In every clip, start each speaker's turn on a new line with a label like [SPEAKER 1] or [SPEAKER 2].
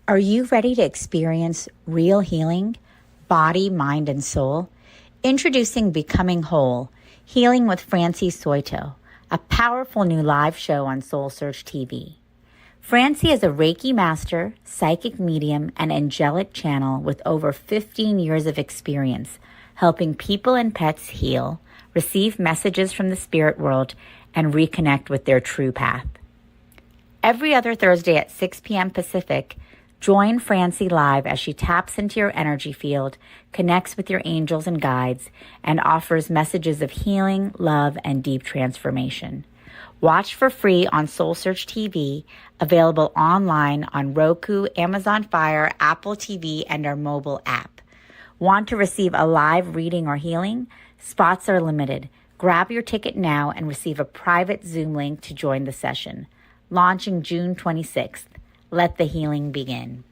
[SPEAKER 1] Are you ready to experience real healing, body, mind, and soul? Introducing Becoming Whole, Healing with Francie Soito, a powerful new live show on SoulSearch TV. Francie is a Reiki master, psychic medium, and angelic channel with over 15 years of experience helping people and pets heal, receive messages from the spirit world, and reconnect with their true path. Every other Thursday at 6 p.m. Pacific, join Francie live as she taps into your energy field, connects with your angels and guides, and offers messages of healing, love, and deep transformation. Watch for free on SoulSearch TV, available online on Roku, Amazon Fire, Apple TV, and our mobile app. Want to receive a live reading or healing? Spots are limited. Grab your ticket now and receive a private Zoom link to join the session. Launching June 26th. Let the healing begin.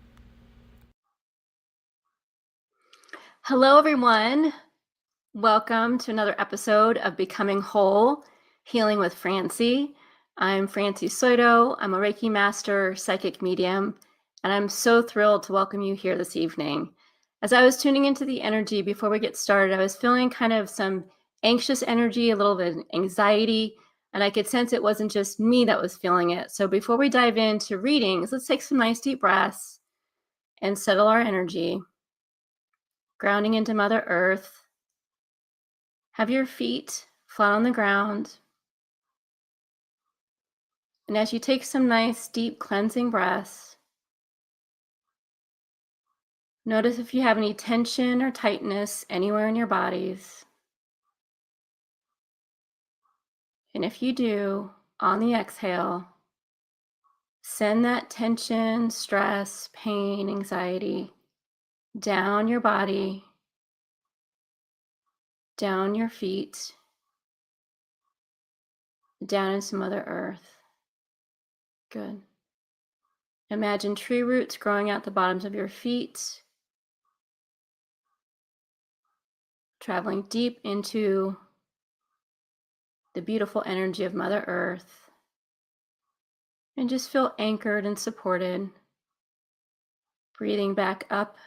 [SPEAKER 2] Hello, everyone. Welcome to another episode of Becoming Whole, Healing with Francie. I'm Francie Soito. I'm a Reiki master, psychic medium, and I'm so thrilled to welcome you here this evening. As I was tuning into the energy before we get started, I was feeling kind of some anxious energy, a little bit of anxiety, and I could sense it wasn't just me that was feeling it. So before we dive into readings, let's take some nice deep breaths and settle our energy. Grounding into Mother Earth. Have your feet flat on the ground. And as you take some nice, deep cleansing breaths, notice if you have any tension or tightness anywhere in your bodies. And if you do, on the exhale, send that tension, stress, pain, anxiety down your body, down your feet, down into Mother Earth. Good. Imagine tree roots growing out the bottoms of your feet, traveling deep into the beautiful energy of Mother Earth, and just feel anchored and supported, breathing back up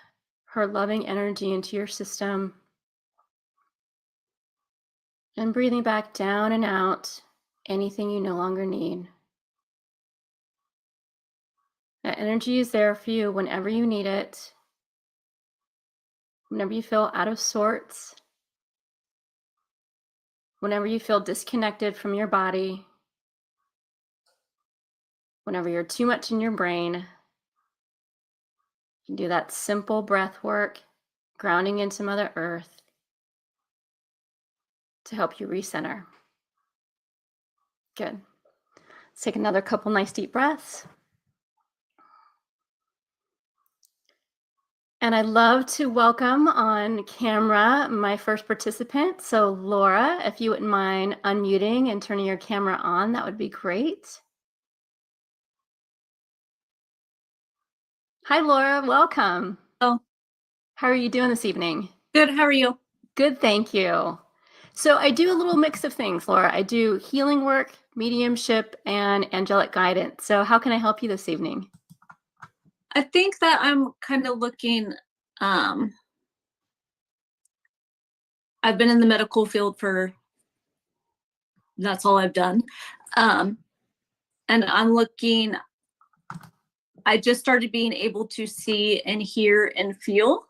[SPEAKER 2] her loving energy into your system, and breathing back down and out anything you no longer need. That energy is there for you whenever you need it, whenever you feel out of sorts, whenever you feel disconnected from your body, whenever you're too much in your brain. You can do that simple breath work, grounding into Mother Earth to help you recenter. Good. Let's take another couple nice deep breaths. And I'd love to welcome on camera my first participant. So Laura, if you wouldn't mind unmuting and turning your camera on, that would be great. Hi, Laura, welcome.
[SPEAKER 3] Oh,
[SPEAKER 2] How are you doing this evening?
[SPEAKER 3] good. How are you?
[SPEAKER 2] Good, thank you. So I do a little mix of things, Laura. I do healing work, mediumship, and angelic guidance. So how can I help you this evening?
[SPEAKER 3] I think that I'm kind of looking, I've been in the medical field that's all I've done. And I'm looking, I just started being able to see and hear and feel.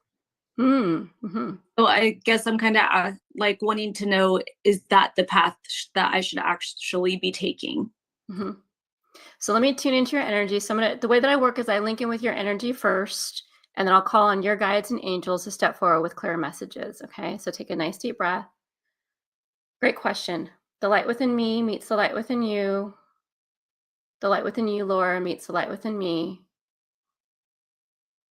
[SPEAKER 2] Mm-hmm.
[SPEAKER 3] So I guess I'm kind of like wanting to know, is that the path that I should actually be taking?
[SPEAKER 2] Mm-hmm. So let me tune into your energy. So the way that I work is I link in with your energy first, and then I'll call on your guides and angels to step forward with clear messages. Okay, so take a nice deep breath. Great question. The light within me meets the light within you. The light within you, Laura, meets the light within me.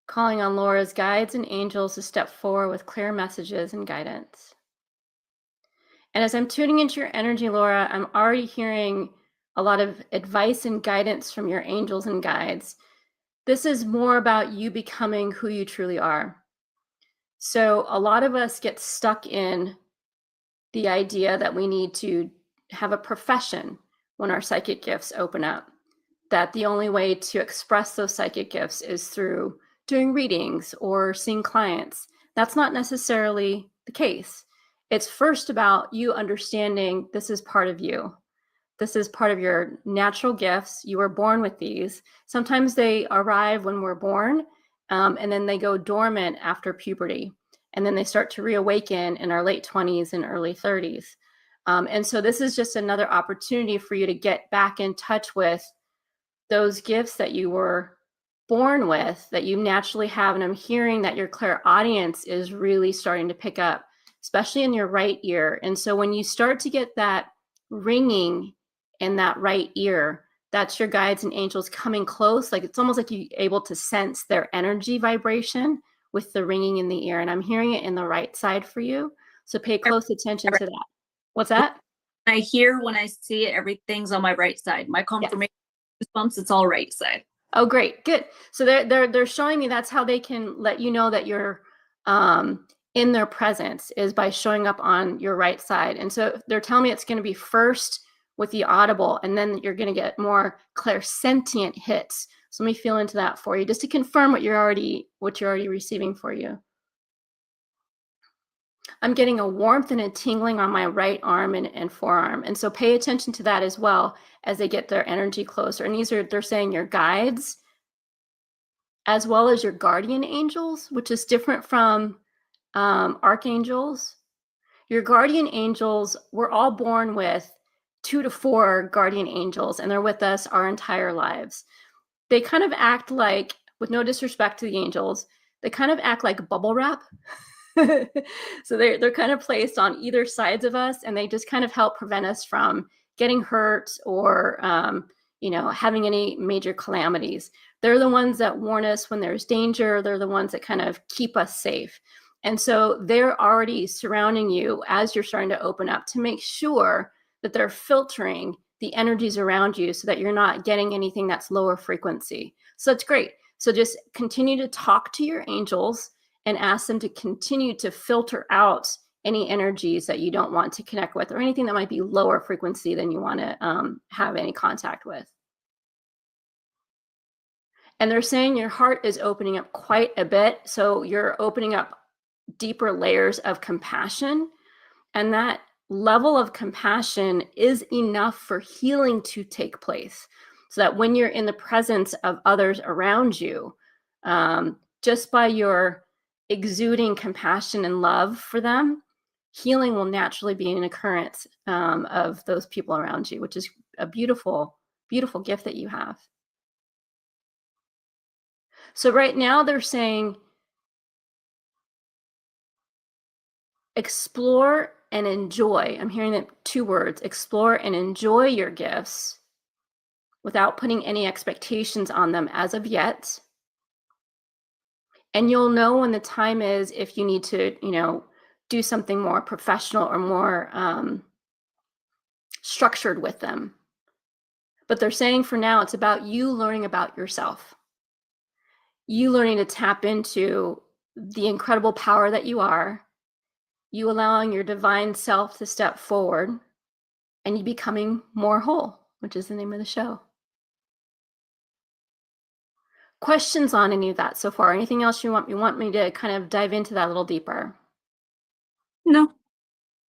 [SPEAKER 2] Calling on Laura's guides and angels to step forward with clear messages and guidance. And as I'm tuning into your energy, Laura, I'm already hearing a lot of advice and guidance from your angels and guides. This is more about you becoming who you truly are. So a lot of us get stuck in the idea that we need to have a profession when our psychic gifts open up, that the only way to express those psychic gifts is through doing readings or seeing clients. That's not necessarily the case. It's first about you understanding this is part of you. This is part of your natural gifts. You were born with these. Sometimes they arrive when we're born, and then they go dormant after puberty. And then they start to reawaken in our late 20s and early 30s. And so this is just another opportunity for you to get back in touch with those gifts that you were born with, that you naturally have. And I'm hearing that your clairaudience is really starting to pick up, especially in your right ear. And so when you start to get that ringing in that right ear, that's your guides and angels coming close. Like it's almost like you're able to sense their energy vibration with the ringing in the ear. And I'm hearing it in the right side for you. So pay close attention to that. What's that?
[SPEAKER 3] I hear when I see it, everything's on my right side. My confirmation goosebumps, it's all right side.
[SPEAKER 2] Oh, great. Good. So they're showing me that's how they can let you know that you're in their presence, is by showing up on your right side. And so they're telling me it's going to be first with the audible, and then you're going to get more clairsentient hits. So let me feel into that for you, just to confirm what you're already receiving for you. I'm getting a warmth and a tingling on my right arm and forearm. And so pay attention to that as well as they get their energy closer. And they're saying your guides, as well as your guardian angels, which is different from archangels. Your guardian angels, we're all born with 2 to 4 guardian angels, and they're with us our entire lives. They kind of act like, with no disrespect to the angels, they kind of act like bubble wrap. So they're kind of placed on either sides of us, and they just kind of help prevent us from getting hurt or having any major calamities. They're the ones that warn us when there's danger. They're the ones that kind of keep us safe. And so they're already surrounding you as you're starting to open up to make sure that they're filtering the energies around you so that you're not getting anything that's lower frequency. So it's great. So just continue to talk to your angels and ask them to continue to filter out any energies that you don't want to connect with, or anything that might be lower frequency than you want to have any contact with. And they're saying your heart is opening up quite a bit. So you're opening up deeper layers of compassion. And that level of compassion is enough for healing to take place. So that when you're in the presence of others around you, just by your exuding compassion and love for them, healing will naturally be an occurrence of those people around you, which is a beautiful, beautiful gift that you have. So right now they're saying, explore and enjoy. I'm hearing that 2 words, explore and enjoy your gifts without putting any expectations on them as of yet. And you'll know when the time is if you need to, do something more professional or more structured with them. But they're saying for now, it's about you learning about yourself. You learning to tap into the incredible power that you are, you allowing your divine self to step forward, and you becoming more whole, which is the name of the show. Questions on any of that so far? Anything else you want me to kind of dive into that a little deeper?
[SPEAKER 3] No.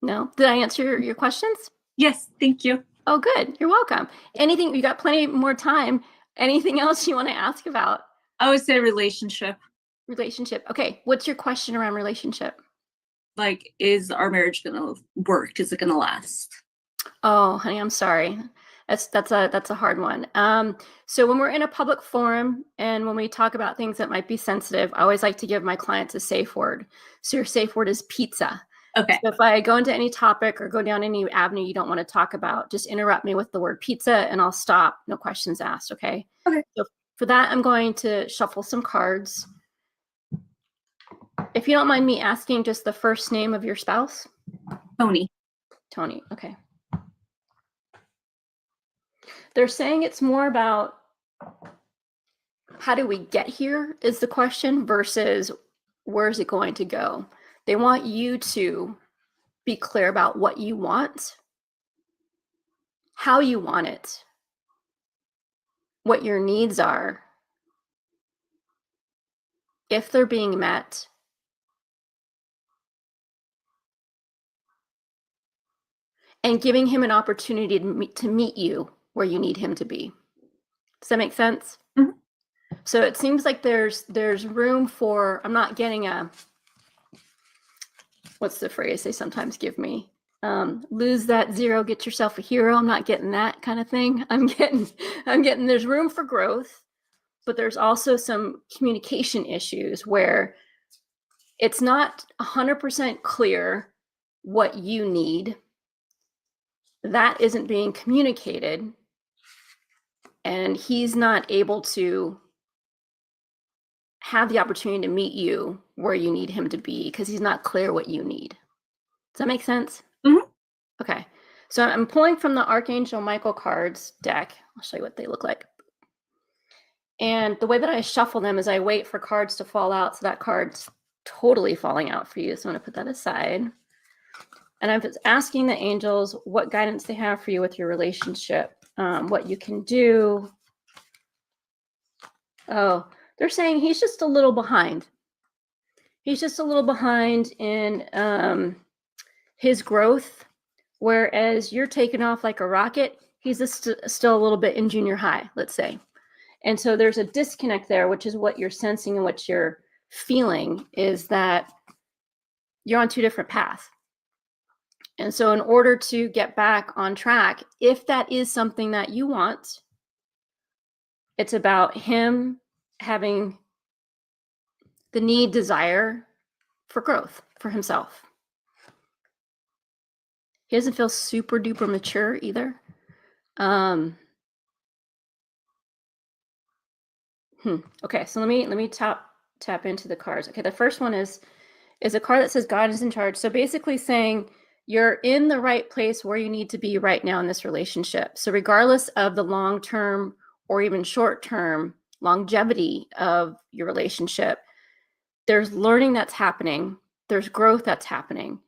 [SPEAKER 2] No? Did I answer your questions?
[SPEAKER 3] Yes, thank you.
[SPEAKER 2] Oh, good. You're welcome. Anything, you got plenty more time. Anything else you want to ask about?
[SPEAKER 3] I would say relationship.
[SPEAKER 2] Relationship. Okay. What's your question around relationship?
[SPEAKER 3] Like, is our marriage gonna work? Is it gonna last?
[SPEAKER 2] Oh, honey, I'm sorry. That's a hard one. So when we're in a public forum and when we talk about things that might be sensitive, I always like to give my clients a safe word. So your safe word is pizza.
[SPEAKER 3] Okay.
[SPEAKER 2] So if I go into any topic or go down any avenue you don't want to talk about, just interrupt me with the word pizza and I'll stop. No questions asked. Okay.
[SPEAKER 3] Okay.
[SPEAKER 2] So for that, I'm going to shuffle some cards. If you don't mind me asking just the first name of your spouse.
[SPEAKER 3] Tony.
[SPEAKER 2] Tony. Okay. They're saying it's more about how do we get here is the question versus where's it going to go. They want you to be clear about what you want, how you want it, what your needs are, if they're being met, and giving him an opportunity to meet you where you need him to be. Does that make sense?
[SPEAKER 3] Mhm.
[SPEAKER 2] So it seems like there's room for, I'm not getting a, what's the phrase they sometimes give me? Lose that zero, get yourself a hero. I'm not getting that kind of thing. I'm getting there's room for growth, but there's also some communication issues where it's not 100% clear what you need. That isn't being communicated, and he's not able to have the opportunity to meet you where you need him to be because he's not clear what you need. Does that make sense?
[SPEAKER 3] Mhm.
[SPEAKER 2] Okay. So I'm pulling from the Archangel Michael cards deck. I'll show you what they look like. And the way that I shuffle them is I wait for cards to fall out. So that card's totally falling out for you. So I'm going to put that aside. And I'm just asking the angels what guidance they have for you with your relationship, what you can do. Oh, they're saying he's just a little behind. He's just a little behind in his growth, whereas you're taking off like a rocket. He's still a little bit in junior high, let's say. And so there's a disconnect there, which is what you're sensing and what you're feeling, is that you're on two different paths. And so in order to get back on track, if that is something that you want, it's about him having the desire for growth for himself. He doesn't feel super duper mature either. Okay, so let me tap into the cards. Okay, the first one is a card that says God is in charge. So basically saying you're in the right place where you need to be right now in this relationship. So regardless of the long-term or even short-term longevity of your relationship, there's learning that's happening. There's growth that's happening.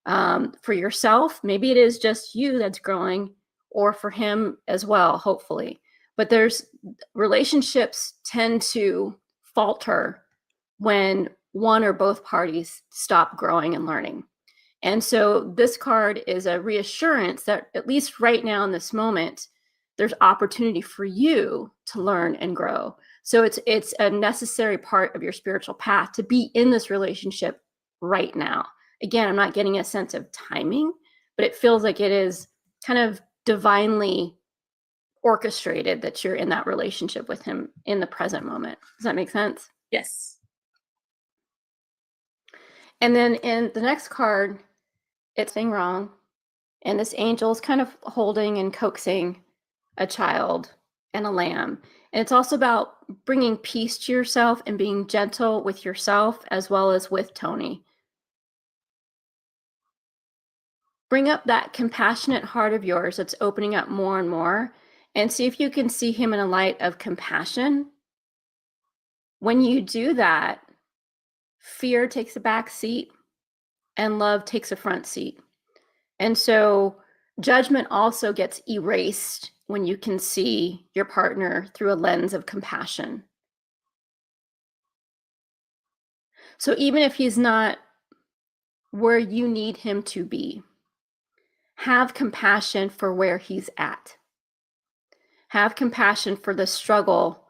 [SPEAKER 2] For yourself, maybe it is just you that's growing, or for him as well, hopefully. But there's relationships tend to falter when one or both parties stop growing and learning. And so this card is a reassurance that at least right now in this moment, there's opportunity for you to learn and grow. So it's a necessary part of your spiritual path to be in this relationship right now. Again, I'm not getting a sense of timing, but it feels like it is kind of divinely orchestrated that you're in that relationship with him in the present moment. Does that make sense?
[SPEAKER 3] Yes.
[SPEAKER 2] And then in the next card, it's thing wrong. And this angel is kind of holding and coaxing a child and a lamb. And it's also about bringing peace to yourself and being gentle with yourself as well as with Tony. Bring up that compassionate heart of yours that's opening up more and more, and see if you can see him in a light of compassion. When you do that, fear takes a back seat and love takes a front seat. And so judgment also gets erased when you can see your partner through a lens of compassion. So even if he's not where you need him to be, have compassion for where he's at. Have compassion for the struggle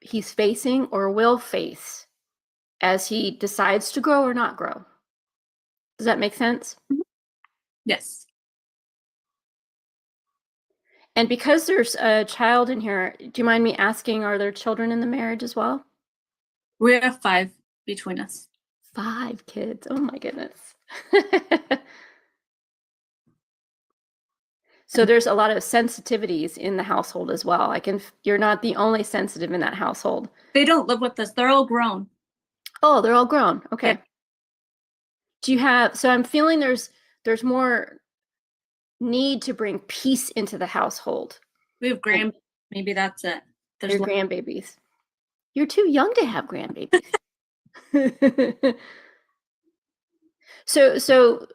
[SPEAKER 2] he's facing or will face as he decides to grow or not grow. Does that make sense?
[SPEAKER 3] Yes.
[SPEAKER 2] And because there's a child in here, do you mind me asking, are there children in the marriage as well?
[SPEAKER 3] We have 5 between us.
[SPEAKER 2] 5 kids. Oh my goodness. So there's a lot of sensitivities in the household as well. You're not the only sensitive in that household.
[SPEAKER 3] They don't live with us. They're all grown.
[SPEAKER 2] Oh, they're all grown. Okay.
[SPEAKER 3] Yeah.
[SPEAKER 2] Do you have, so I'm feeling there's more need to bring peace into the household.
[SPEAKER 3] We have maybe that's it. There's
[SPEAKER 2] Your grandbabies. You're too young to have grandbabies. So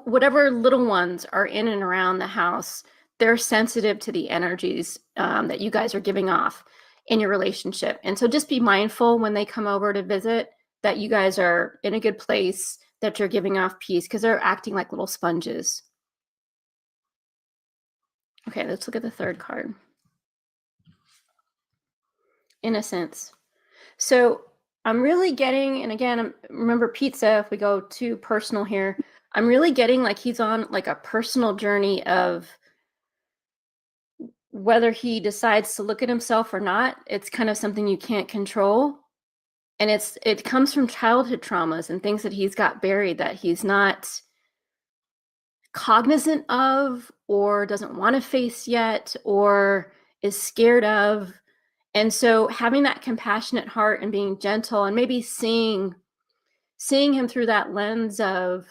[SPEAKER 2] whatever little ones are in and around the house, they're sensitive to the energies that you guys are giving off in your relationship. And so just be mindful when they come over to visit that you guys are in a good place, that you're giving off peace, because they're acting like little sponges. Okay, let's look at the third card. Innocence. So I'm really getting, and again, remember pizza, if we go too personal here, I'm really getting like he's on like a personal journey of whether he decides to look at himself or not. It's kind of something you can't control. And it comes from childhood traumas and things that he's got buried that he's not cognizant of or doesn't want to face yet or is scared of. And so having that compassionate heart and being gentle and maybe seeing him through that lens of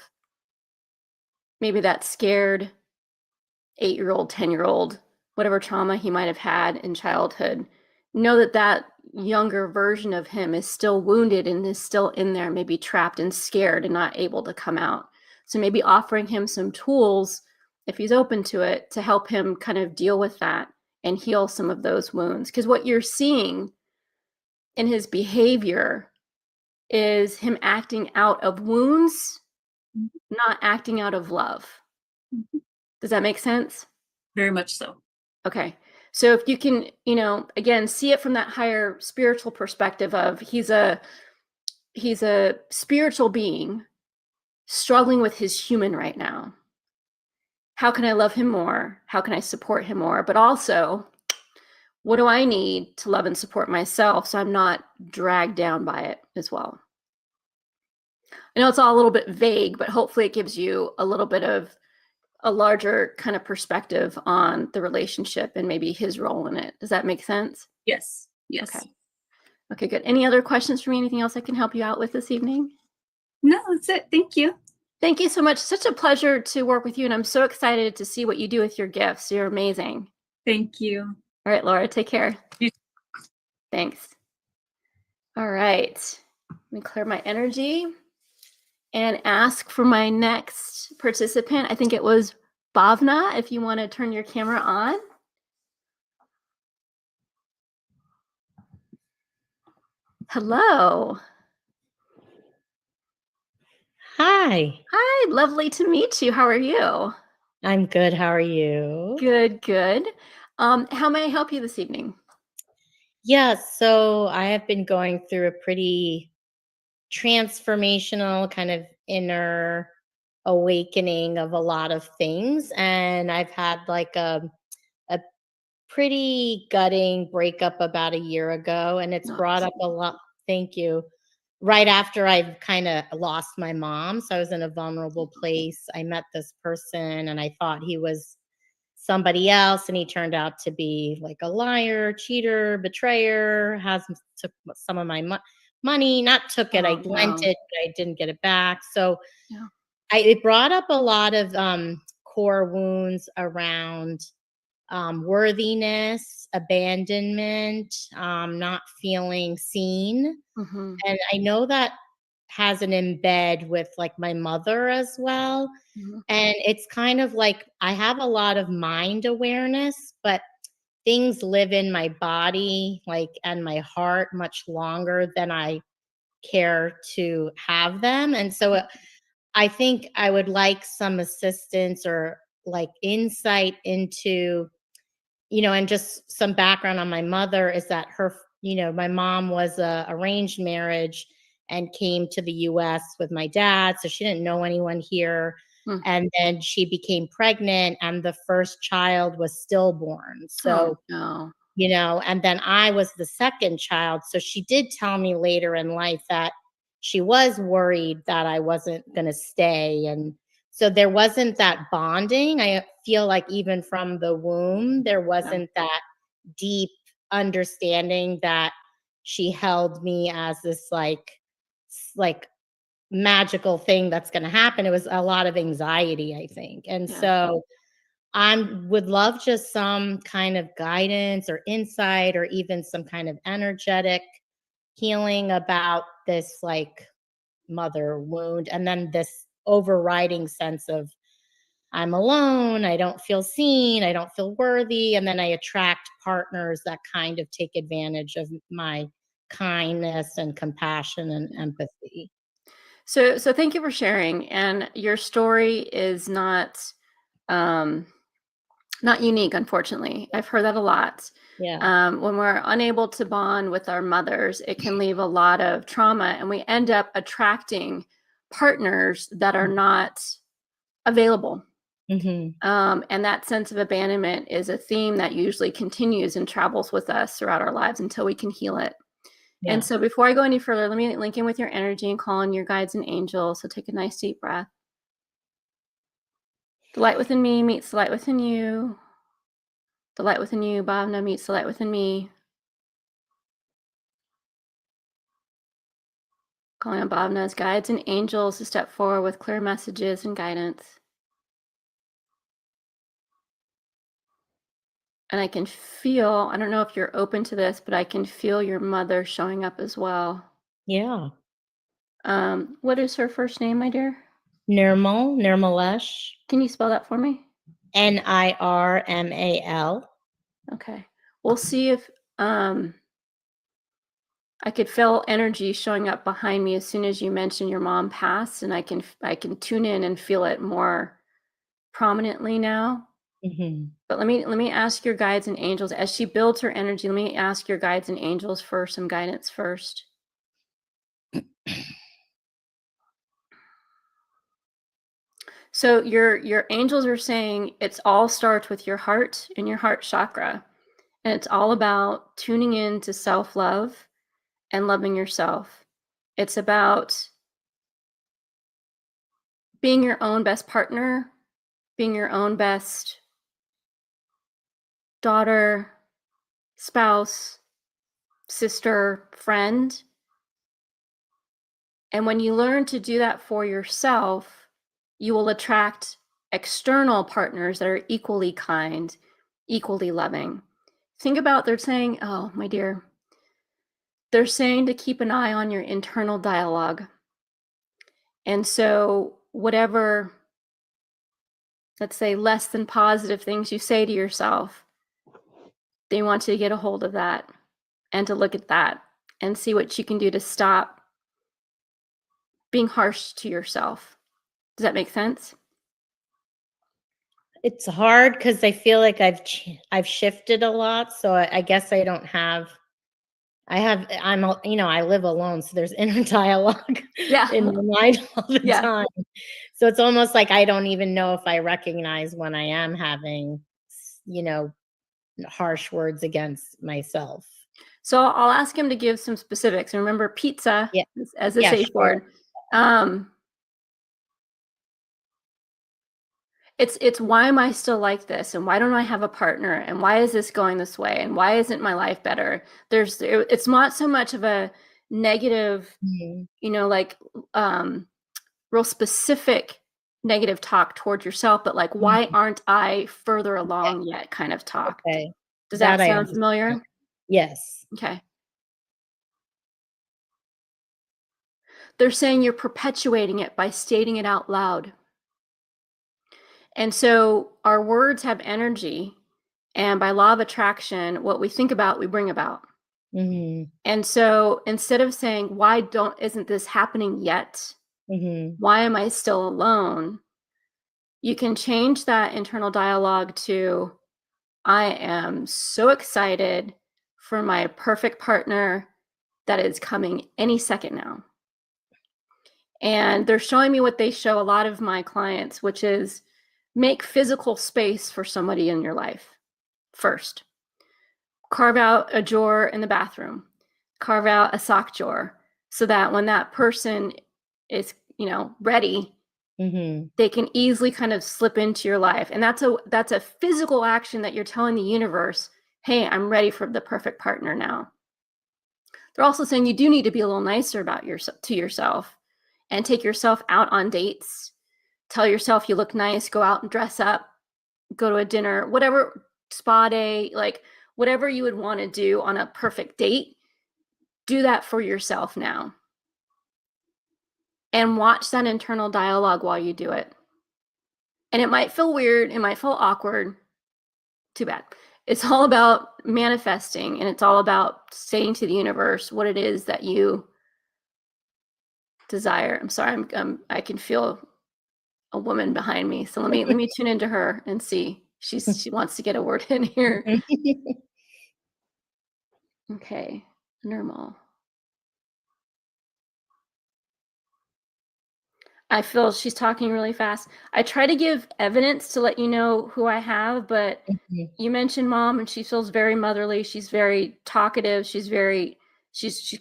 [SPEAKER 2] maybe that scared 8-year-old, 10-year-old, whatever trauma he might have had in childhood, know that that younger version of him is still wounded and is still in there, maybe trapped and scared and not able to come out. So maybe offering him some tools, if he's open to it, to help him kind of deal with that and heal some of those wounds. Because what you're seeing in his behavior is him acting out of wounds, not acting out of love. Does that make sense?
[SPEAKER 3] Very much so.
[SPEAKER 2] Okay. So if you can, again, see it from that higher spiritual perspective of he's a spiritual being struggling with his human right now. How can I love him more? How can I support him more? But also, what do I need to love and support myself so I'm not dragged down by it as well? I know it's all a little bit vague, but hopefully it gives you a little bit of a larger kind of perspective on the relationship and maybe his role in it. Does that make sense?
[SPEAKER 3] Yes. Yes.
[SPEAKER 2] Okay. Okay, good. Any other questions for me? Anything else I can help you out with this evening?
[SPEAKER 3] No, that's it. Thank you.
[SPEAKER 2] Thank you so much. Such a pleasure to work with you. And I'm so excited to see what you do with your gifts. You're amazing.
[SPEAKER 3] Thank you.
[SPEAKER 2] All right, Laura, take care.
[SPEAKER 3] You-
[SPEAKER 2] Thanks. All right. Let me clear my energy and ask for my next participant. I think it was Bhavna, if you want to turn your camera on. Hello.
[SPEAKER 4] Hi,
[SPEAKER 2] Hi, lovely to meet you. How are you?
[SPEAKER 4] I'm good. How are you?
[SPEAKER 2] Good, good. How may I help you this evening?
[SPEAKER 4] Yes, so I have been going through a pretty transformational kind of inner awakening of a lot of things. And I've had like a pretty gutting breakup about a year ago. And it's brought up a lot. Thank you. Right after I've kind of lost my mom. So I was in a vulnerable place. I met this person and I thought he was somebody else, and he turned out to be like a liar, cheater, betrayer, took some of my money, not took it, I lent it, but I didn't get it back. So
[SPEAKER 2] Yeah.
[SPEAKER 4] it brought up a lot of core wounds around worthiness, abandonment, not feeling seen.
[SPEAKER 2] Mm-hmm.
[SPEAKER 4] And I know that has an embed with like my mother as well.
[SPEAKER 2] Mm-hmm.
[SPEAKER 4] And it's kind of like I have a lot of mind awareness, but things live in my body, like, and my heart much longer than I care to have them. And so I think I would like some assistance or like insight into, and just some background on my mother is that my mom was a arranged marriage and came to the US with my dad. So she didn't know anyone here. And then she became pregnant and the first child was stillborn. So, and then I was the second child. So she did tell me later in life that she was worried that I wasn't going to stay. And so there wasn't that bonding. I feel like even from the womb, there wasn't that deep understanding that she held me as this like magical thing that's going to happen. It was a lot of anxiety, I think. And so I would love just some kind of guidance or insight or even some kind of energetic healing about this like mother wound, and then this overriding sense of I'm alone, I don't feel seen, I don't feel worthy, and then I attract partners that kind of take advantage of my kindness and compassion and empathy.
[SPEAKER 2] So thank you for sharing. And your story is not unique, unfortunately. I've heard that a lot.
[SPEAKER 4] Yeah.
[SPEAKER 2] When we're unable to bond with our mothers, it can leave a lot of trauma, and we end up attracting partners that are not available.
[SPEAKER 4] Mhm.
[SPEAKER 2] And that sense of abandonment is a theme that usually continues and travels with us throughout our lives until we can heal it.
[SPEAKER 4] Yeah.
[SPEAKER 2] And so before I go any further, let me link in with your energy and call on your guides and angels. So take a nice deep breath. The light within me meets the light within you. The light within you, Bhavna, meets the light within me. Calling on Bhavna's guides and angels to step forward with clear messages and guidance. And I can feel, I don't know if you're open to this, but I can feel your mother showing up as well.
[SPEAKER 4] Yeah.
[SPEAKER 2] What is her first name, my dear?
[SPEAKER 4] Nirmalesh.
[SPEAKER 2] Can you spell that for me?
[SPEAKER 4] Nirmal.
[SPEAKER 2] Okay. We'll see if I could feel energy showing up behind me as soon as you mentioned your mom passed, and I can tune in and feel it more prominently now.
[SPEAKER 4] Mhm.
[SPEAKER 2] But let me ask your guides and angels as she builds her energy. Let me ask your guides and angels for some guidance first. So your angels are saying it's all starts with your heart and your heart chakra. And it's all about tuning in to self-love and loving yourself. It's about being your own best partner, being your own best daughter, spouse, sister, friend. And when you learn to do that for yourself, you will attract external partners that are equally kind, equally loving. Think about, they're saying, oh, my dear, they're saying to keep an eye on your internal dialogue. And so, whatever, let's say, less than positive things you say to yourself, they want you to get a hold of that and to look at that and see what you can do to stop being harsh to yourself. Does that make sense?
[SPEAKER 4] It's hard because I feel like I've shifted a lot, so I guess I don't have. I live alone, so there's inner dialogue
[SPEAKER 2] Yeah.
[SPEAKER 4] in my mind all the
[SPEAKER 2] Yeah.
[SPEAKER 4] time. So it's almost like I don't even know if I recognize when I am having, harsh words against myself.
[SPEAKER 2] So I'll ask him to give some specifics. And remember, pizza
[SPEAKER 4] Yeah.
[SPEAKER 2] as a
[SPEAKER 4] Yeah,
[SPEAKER 2] safe
[SPEAKER 4] sure.
[SPEAKER 2] word. It's why am I still like this, and why don't I have a partner, and why is this going this way, and why isn't my life better? It's not so much of a negative,
[SPEAKER 4] Mhm.
[SPEAKER 2] real specific negative talk towards yourself, but like, why aren't I further along yet kind of talk.
[SPEAKER 4] Okay.
[SPEAKER 2] Does that
[SPEAKER 4] I
[SPEAKER 2] sound
[SPEAKER 4] understand.
[SPEAKER 2] familiar?
[SPEAKER 4] Yes.
[SPEAKER 2] Okay. They're saying you're perpetuating it by stating it out loud. And so our words have energy, and by law of attraction, what we think about, we bring about.
[SPEAKER 4] Mhm.
[SPEAKER 2] And so instead of saying, why isn't this happening yet?
[SPEAKER 4] Mhm.
[SPEAKER 2] Why am I still alone? You can change that internal dialogue to, I am so excited for my perfect partner that is coming any second now. And they're showing me what they show a lot of my clients, which is make physical space for somebody in your life first. Carve out a drawer in the bathroom, carve out a sock drawer so that when that person is, ready,
[SPEAKER 4] Mhm.
[SPEAKER 2] they can easily kind of slip into your life. And that's a physical action that you're telling the universe, hey, I'm ready for the perfect partner now. They're also saying you do need to be a little nicer to yourself and take yourself out on dates. Tell yourself you look nice, go out and dress up, go to a dinner, whatever, spa day, like whatever you would want to do on a perfect date, do that for yourself now. And watch that internal dialogue while you do it. And it might feel weird, it might feel awkward. Too bad. It's all about manifesting, and it's all about saying to the universe what it is that you desire. I'm sorry, I can feel a woman behind me. So let me tune into her and see. She wants to get a word in here. Okay, normal. I feel she's talking really fast. I try to give evidence to let you know who I have, but you mentioned mom, and she feels very motherly. She's very talkative. She's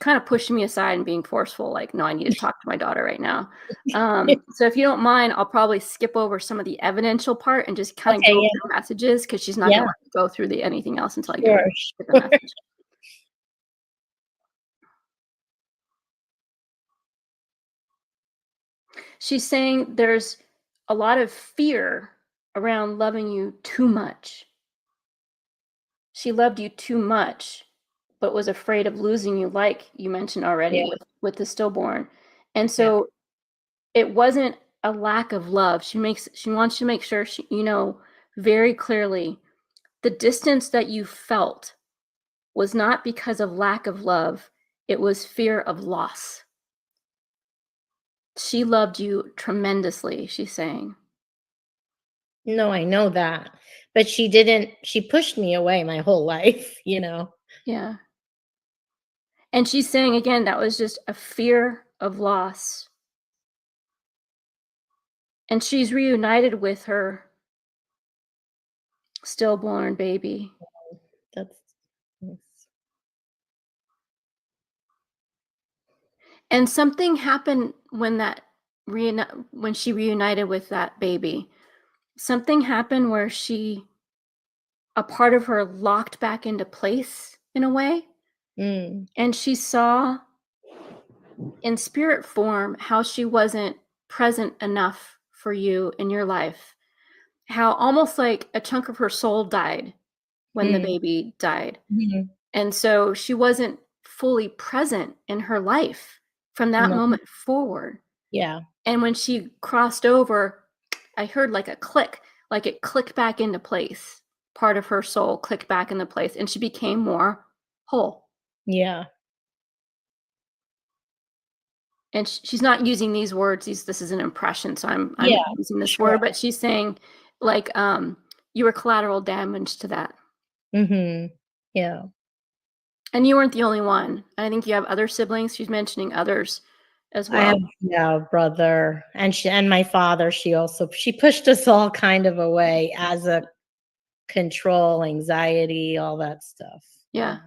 [SPEAKER 2] kind of pushing me aside and being forceful. Like, no, I need to talk to my daughter right now. So if you don't mind, I'll probably skip over some of the evidential part and just kind of go through messages, because she's not going to go through anything else until I get the message. She's saying there's a lot of fear around loving you too much. She loved you too much, but was afraid of losing you, like you mentioned already with the stillborn. And so it wasn't a lack of love. She wants to make sure you know very clearly the distance that you felt was not because of lack of love. It was fear of loss. She loved you tremendously, she's saying.
[SPEAKER 4] No, I know that. But she pushed me away my whole life, you know?
[SPEAKER 2] Yeah. And she's saying, again, that was just a fear of loss. And she's reunited with her stillborn baby.
[SPEAKER 4] That's yes.
[SPEAKER 2] And something happened when she reunited with that baby. Something happened where a part of her locked back into place in a way. And she saw in spirit form how she wasn't present enough for you in your life. How almost like a chunk of her soul died when the baby died. And so she wasn't fully present in her life from that moment forward.
[SPEAKER 4] Yeah.
[SPEAKER 2] And when she crossed over, I heard like a click, like it clicked back into place. Part of her soul clicked back into place, and she became more whole.
[SPEAKER 4] Yeah.
[SPEAKER 2] And she's not using these words. This is an impression, so I'm using this word, but she's saying like you were collateral damage to that.
[SPEAKER 4] Yeah.
[SPEAKER 2] And you weren't the only one. I think you have other siblings. She's mentioning others as well.
[SPEAKER 4] I have a brother, and my father. She pushed us all kind of away as a control, anxiety, all that stuff.
[SPEAKER 2] Yeah.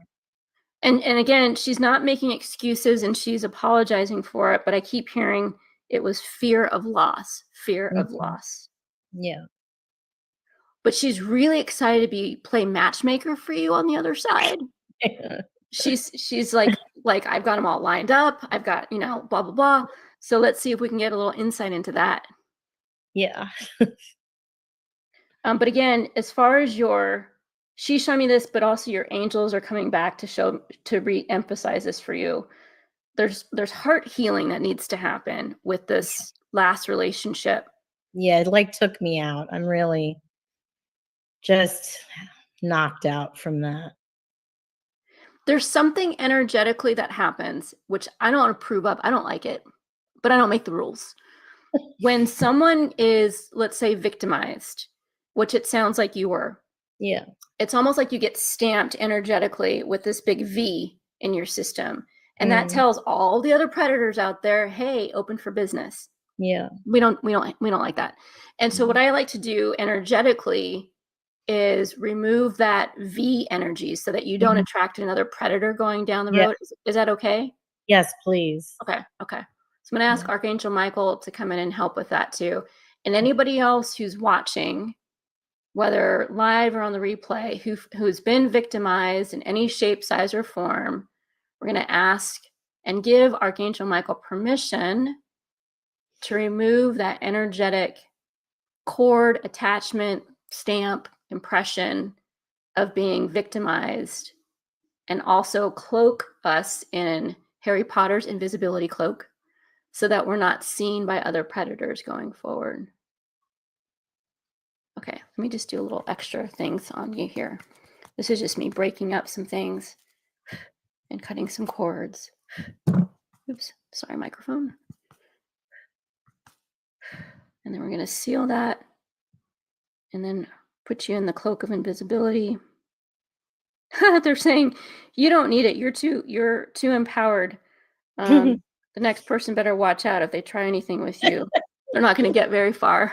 [SPEAKER 2] And again, she's not making excuses, and she's apologizing for it, but I keep hearing it was fear of loss.
[SPEAKER 4] Yeah.
[SPEAKER 2] But she's really excited to play matchmaker for you on the other side. She's like I've got them all lined up. I've got, blah, blah, blah. So let's see if we can get a little insight into that.
[SPEAKER 4] Yeah.
[SPEAKER 2] But again, as far as she's showing me this, but also your angels are coming back to re-emphasize this for you. There's heart healing that needs to happen with this last relationship.
[SPEAKER 4] Yeah, it took me out. I'm really just knocked out from that.
[SPEAKER 2] There's something energetically that happens, which I don't approve of. I don't like it, but I don't make the rules. When someone is, let's say, victimized, which it sounds like you were.
[SPEAKER 4] Yeah.
[SPEAKER 2] It's almost like you get stamped energetically with this big V in your system. And that tells all the other predators out there, hey, open for business.
[SPEAKER 4] Yeah.
[SPEAKER 2] We don't like that. And so what I like to do energetically is remove that V energy so that you don't attract another predator going down the road. Is that okay?
[SPEAKER 4] Yes, please.
[SPEAKER 2] Okay. So I'm going to ask Archangel Michael to come in and help with that too. And anybody else who's watching, whether live or on the replay, who's been victimized in any shape, size, or form, we're going to ask and give Archangel Michael permission to remove that energetic cord, attachment, stamp, impression of being victimized, and also cloak us in Harry Potter's invisibility cloak so that we're not seen by other predators going forward. Okay, let me just do a little extra things on you here. This is just me breaking up some things and cutting some cords. Oops, sorry, microphone. And then we're going to seal that and then put you in the cloak of invisibility. They're saying you don't need it. You're too empowered. The next person better watch out if they try anything with you. They're not going to get very far.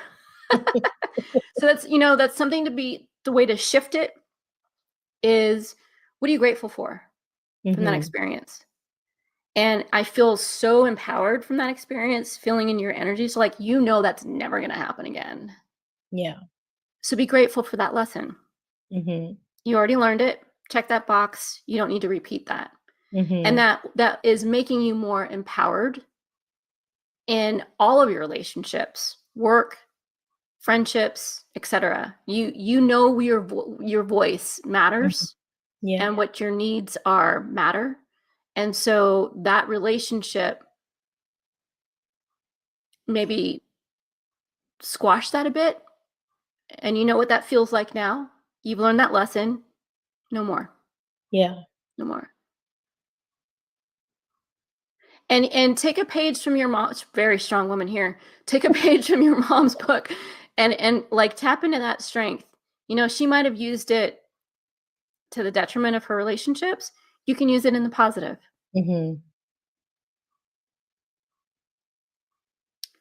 [SPEAKER 2] So that's something to be, the way to shift it is, what are you grateful for from that experience? And I feel so empowered from that experience, feeling in your energy. So like, that's never going to happen again.
[SPEAKER 4] Yeah.
[SPEAKER 2] So be grateful for that lesson. You already learned it. Check that box. You don't need to repeat that. And that is making you more empowered in all of your relationships, work, friendships, etc. Your voice matters, and what your needs are matter. And so that relationship, maybe squash that a bit. And you know what that feels like now. You've learned that lesson. No more.
[SPEAKER 4] Yeah.
[SPEAKER 2] No more. And take a page from your mom's, very strong woman here. Take a page from your mom's book and like tap into that strength. She might have used it to the detriment of her relationships. You can use it in the positive.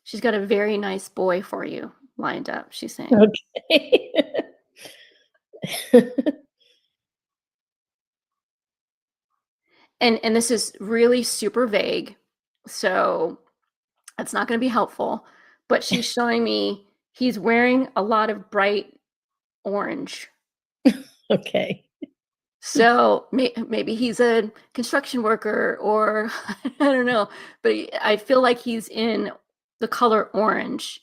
[SPEAKER 2] She's got a very nice boy for you lined up, she's saying.
[SPEAKER 4] Okay.
[SPEAKER 2] And this is really super vague, so it's not going to be helpful. But she's showing me he's wearing a lot of bright orange.
[SPEAKER 4] Okay.
[SPEAKER 2] So maybe he's a construction worker, or I don't know, but I feel like he's in the color orange.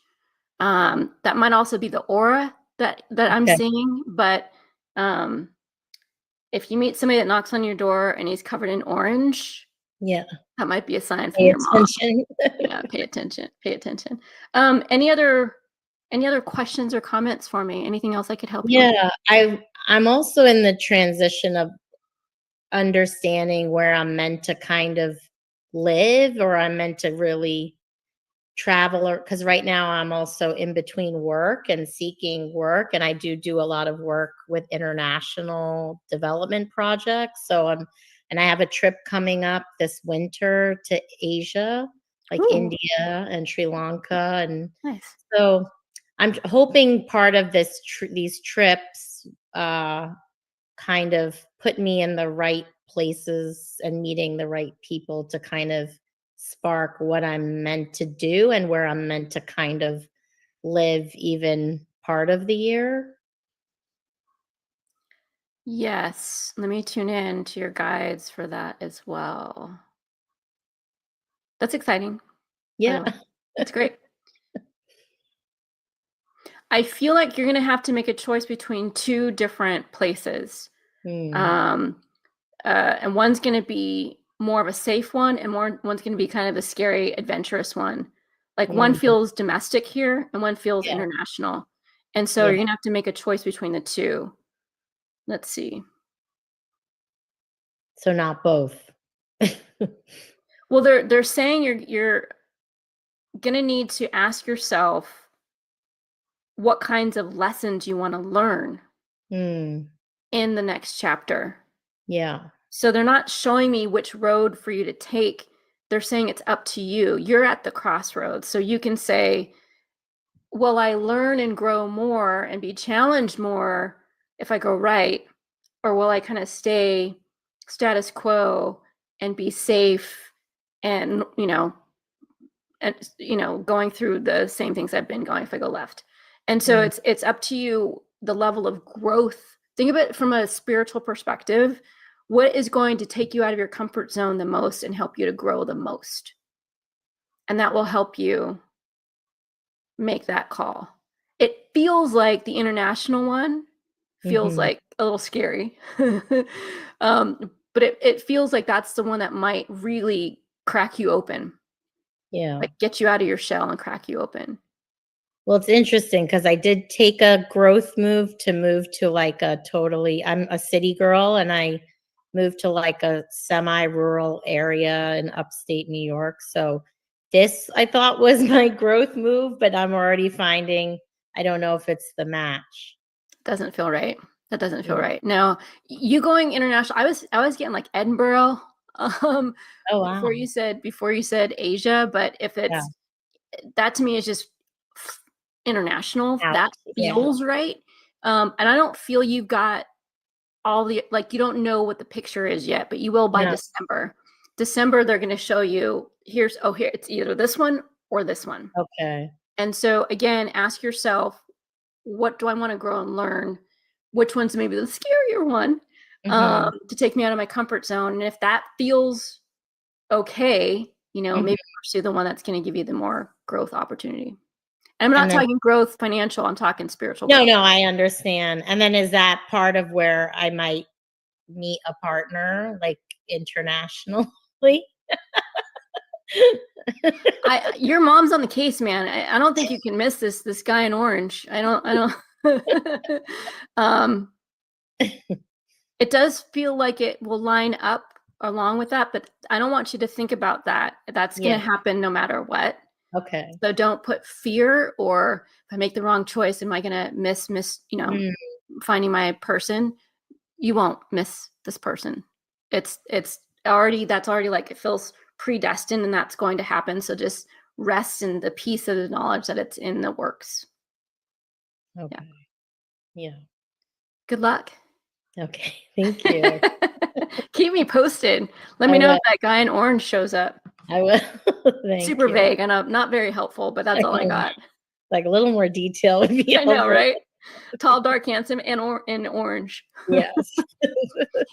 [SPEAKER 2] That might also be the aura that I'm seeing. But if you meet somebody that knocks on your door and he's covered in orange, that might be a sign from your mom. Yeah, pay attention. Pay attention. Any other questions or comments for me? Anything else I could help you with?
[SPEAKER 4] Yeah, I'm also in the transition of understanding where I'm meant to kind of live, or I'm meant to really travel, or because right now I'm also in between work and seeking work, and I do a lot of work with international development projects. So I have a trip coming up this winter to Asia, like India and Sri Lanka, and so I'm hoping part of these trips kind of put me in the right places and meeting the right people to kind of spark what I'm meant to do and where I'm meant to kind of live even part of the year.
[SPEAKER 2] Yes. Let me tune in to your guides for that as well. That's exciting.
[SPEAKER 4] Yeah.
[SPEAKER 2] That's great. I feel like you're going to have to make a choice between two different places. And one's going to be more of a safe one, and one's going to be kind of a scary, adventurous one. Like one feels domestic here and one feels international. And so you're going to have to make a choice between the two. Let's see.
[SPEAKER 4] So not both.
[SPEAKER 2] Well, they're saying you're going to need to ask yourself what kinds of lessons you want to learn in the next chapter.
[SPEAKER 4] Yeah.
[SPEAKER 2] So they're not showing me which road for you to take. They're saying it's up to you. You're at the crossroads. So you can say, will I learn and grow more and be challenged more if I go right? Or will I kind of stay status quo and be safe and, going through the same things I've been going if I go left? And so it's up to you, the level of growth. Think of it from a spiritual perspective. What is going to take you out of your comfort zone the most and help you to grow the most? And that will help you make that call. It feels like the international one feels like a little scary. But it feels like that's the one that might really crack you open.
[SPEAKER 4] Yeah.
[SPEAKER 2] Like get you out of your shell and crack you open.
[SPEAKER 4] Well, it's interesting because I did take a growth move to like I'm a city girl, and I moved to like a semi-rural area in upstate New York. So this I thought was my growth move, but I'm already finding I don't know if it's the match.
[SPEAKER 2] Doesn't feel right. That doesn't feel right. No, you going international. I was getting like Edinburgh
[SPEAKER 4] Oh wow.
[SPEAKER 2] before you said Asia, but if it's that to me is just international.
[SPEAKER 4] Out.
[SPEAKER 2] That feels right. And I don't feel you've got all the, like, you don't know what the picture is yet, but you will by December. December, they're going to show you, here, it's either this one or this one.
[SPEAKER 4] Okay.
[SPEAKER 2] And so again, ask yourself, what do I want to grow and learn? Which one's maybe the scarier one to take me out of my comfort zone? And if that feels okay, maybe pursue the one that's going to give you the more growth opportunity. And I'm not talking growth financial, I'm talking spiritual growth.
[SPEAKER 4] No, I understand. And then is that part of where I might meet a partner, like internationally?
[SPEAKER 2] Your mom's on the case, man. I don't think you can miss this guy in orange. I don't it does feel like it will line up along with that, but I don't want you to think about that. That's going to happen no matter what.
[SPEAKER 4] Okay.
[SPEAKER 2] So don't put fear, or if I make the wrong choice, am I going to miss, finding my person? You won't miss this person. It's already, that's already like, it feels predestined and that's going to happen. So just rest in the peace of the knowledge that it's in the works.
[SPEAKER 4] Okay. Yeah.
[SPEAKER 2] Good luck.
[SPEAKER 4] Okay. Thank you.
[SPEAKER 2] Keep me posted. Let me know if that guy in orange shows up.
[SPEAKER 4] I will.
[SPEAKER 2] Super vague. I know, not very helpful, but that's all I got.
[SPEAKER 4] Like a little more detail would be helpful.
[SPEAKER 2] I know, right? Tall, dark, handsome, and in orange.
[SPEAKER 4] Yes.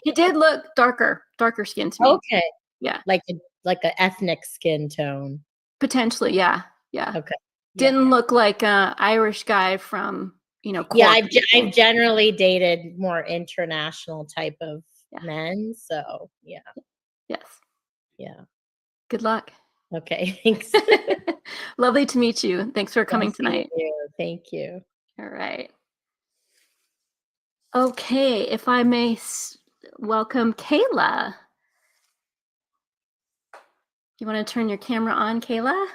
[SPEAKER 2] He did look darker skin to me.
[SPEAKER 4] Okay.
[SPEAKER 2] Yeah.
[SPEAKER 4] Like a ethnic skin tone.
[SPEAKER 2] Potentially, yeah. Yeah.
[SPEAKER 4] Okay.
[SPEAKER 2] Didn't look like a Irish guy from, Cork.
[SPEAKER 4] Yeah, I've generally dated more international type of men. So yeah.
[SPEAKER 2] Yes.
[SPEAKER 4] Yeah.
[SPEAKER 2] Good luck.
[SPEAKER 4] Okay. Thanks.
[SPEAKER 2] Lovely to meet you. Thanks for coming tonight.
[SPEAKER 4] Thank you.
[SPEAKER 2] All right. Okay, if I may welcome Kayla. You want to turn your camera on, Kayla?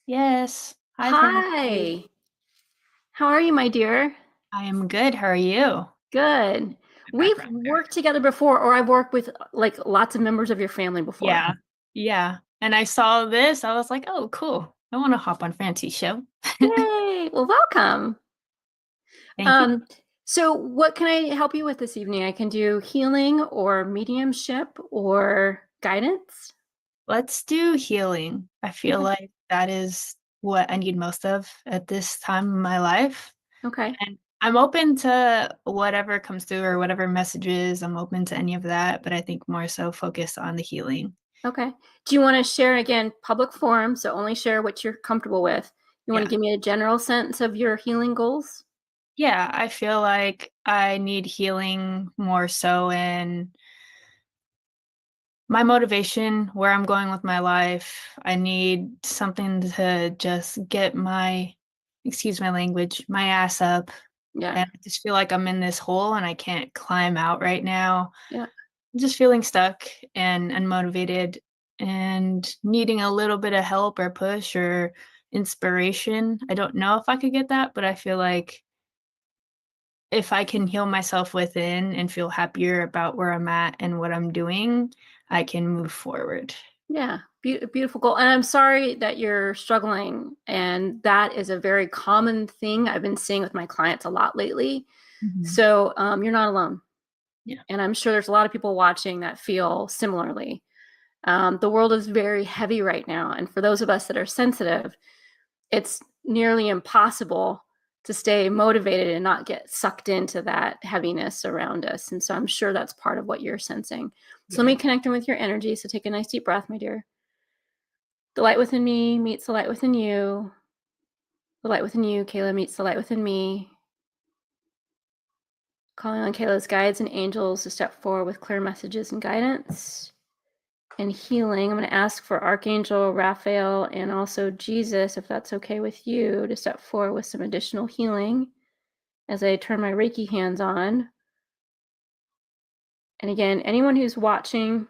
[SPEAKER 5] Yes.
[SPEAKER 2] Hi. How are you, my dear?
[SPEAKER 5] I am good. How are you?
[SPEAKER 2] Good. We've worked together before, or I've worked with like lots of members of your family before.
[SPEAKER 5] Yeah. Yeah. And I saw this. I was like, oh, cool. I want to hop on Francie's show.
[SPEAKER 2] Yay. Well, welcome.
[SPEAKER 5] Thank you.
[SPEAKER 2] So what can I help you with this evening? I can do healing or mediumship or guidance.
[SPEAKER 5] Let's do healing. I feel like that is what I need most of at this time in my life.
[SPEAKER 2] Okay.
[SPEAKER 5] And I'm open to whatever comes through or whatever messages. I'm open to any of that, but I think more so focus on the healing.
[SPEAKER 2] Okay. Do you want to share, again, public forum, so only share what you're comfortable with? You want to give me a general sense of your healing goals?
[SPEAKER 5] Yeah, I feel like I need healing more so in my motivation, where I'm going with my life. I need something to just get excuse my language, my ass up.
[SPEAKER 2] Yeah.
[SPEAKER 5] And I just feel like I'm in this hole and I can't climb out right now.
[SPEAKER 2] Yeah.
[SPEAKER 5] I'm just feeling stuck and unmotivated and needing a little bit of help or push or inspiration. I don't know if I could get that, but I feel like if I can heal myself within and feel happier about where I'm at and what I'm doing, I can move forward.
[SPEAKER 2] Yeah, beautiful goal. And I'm sorry that you're struggling. And that is a very common thing I've been seeing with my clients a lot lately. So you're not alone.
[SPEAKER 5] Yeah.
[SPEAKER 2] And I'm sure there's a lot of people watching that feel similarly. The world is very heavy right now. And for those of us that are sensitive, it's nearly impossible to stay motivated and not get sucked into that heaviness around us. And so I'm sure that's part of what you're sensing. So let me connect in with your energy. So take a nice deep breath, my dear. The light within me meets the light within you. The light within you, Kayla, meets the light within me. Calling on Kayla's guides and angels to step forward with clear messages and guidance. and healing, I'm going to ask for Archangel Raphael and also Jesus, if that's okay with you, to step forward with some additional healing as I turn my Reiki hands on. And again, anyone who's watching,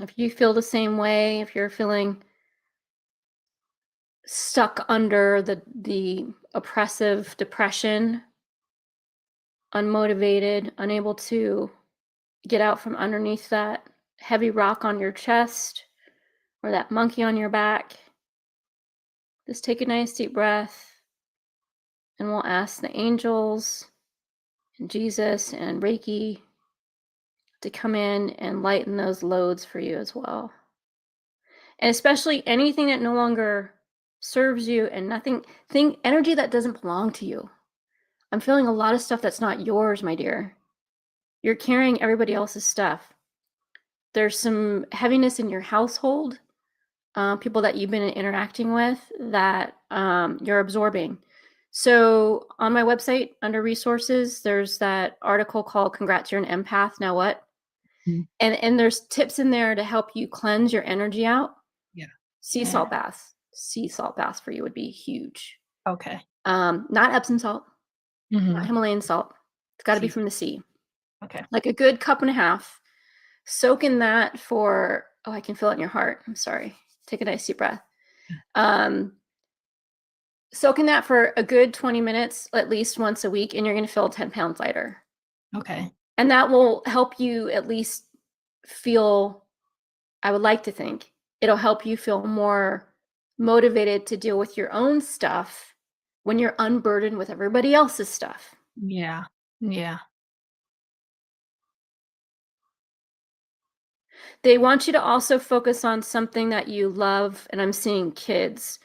[SPEAKER 2] if you feel the same way, if you're feeling stuck under the oppressive depression, unmotivated, unable to get out from underneath that heavy rock on your chest or that monkey on your back, just take a nice deep breath, and we'll ask the angels and Jesus and Reiki to come in and lighten those loads for you as well. And especially anything that no longer serves you and energy that doesn't belong to you. I'm feeling a lot of stuff that's not yours, my dear. You're carrying everybody else's stuff. There's some heaviness in your household, people that you've been interacting with that you're absorbing. So on my website, under resources, there's that article called Congrats, You're an Empath, Now What? Mm-hmm. And there's tips in there to help you cleanse your energy out.
[SPEAKER 5] Yeah.
[SPEAKER 2] Sea salt baths for you would be huge.
[SPEAKER 5] Okay.
[SPEAKER 2] Not Epsom salt, not Himalayan salt. It's got to be from the sea.
[SPEAKER 5] Okay.
[SPEAKER 2] Like a good cup and a half. Soak in that for, I can feel it in your heart. I'm sorry. Take a nice deep breath. Soak in that for a good 20 minutes, at least once a week, and you're going to feel 10 pounds lighter.
[SPEAKER 5] Okay.
[SPEAKER 2] And that will help you at least feel, I would like to think, it'll help you feel more motivated to deal with your own stuff when you're unburdened with everybody else's stuff.
[SPEAKER 5] Yeah. Yeah.
[SPEAKER 2] They want you to also focus on something that you love, and I'm seeing kids.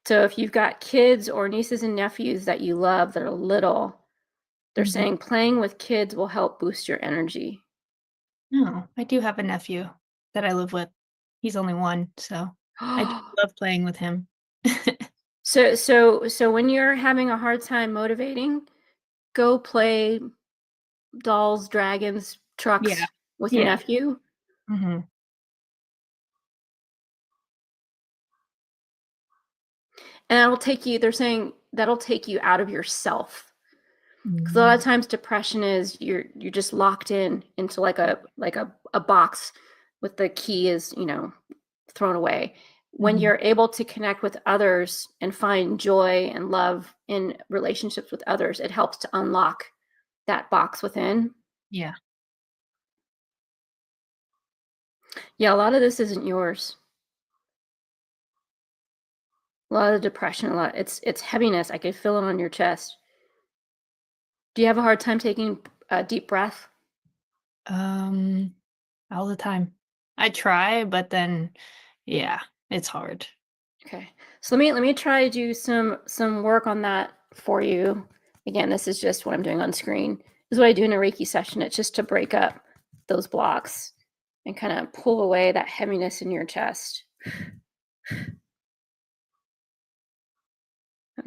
[SPEAKER 2] So if you've got kids or nieces and nephews that you love that are little, they're saying playing with kids will help boost your energy.
[SPEAKER 5] No, I do have a nephew that I live with. He's only 1, so I do love playing with him.
[SPEAKER 2] So when you're having a hard time motivating, go play dolls, dragons, trucks with your nephew.
[SPEAKER 5] Mm-hmm.
[SPEAKER 2] And that'll take you, they're saying that'll take you out of yourself. Because a lot of times depression is you're just locked into like a box with the key is, thrown away. When you're able to connect with others and find joy and love in relationships with others, it helps to unlock that box within.
[SPEAKER 5] Yeah.
[SPEAKER 2] Yeah, a lot of this isn't yours. A lot of depression, it's heaviness. I could feel it on your chest. Do you have a hard time taking a deep breath?
[SPEAKER 5] All the time. I try, but then, it's hard.
[SPEAKER 2] Okay, so let me try to do some work on that for you. Again, this is just what I'm doing on screen. This is what I do in a Reiki session. It's just to break up those blocks and kind of pull away that heaviness in your chest. I'm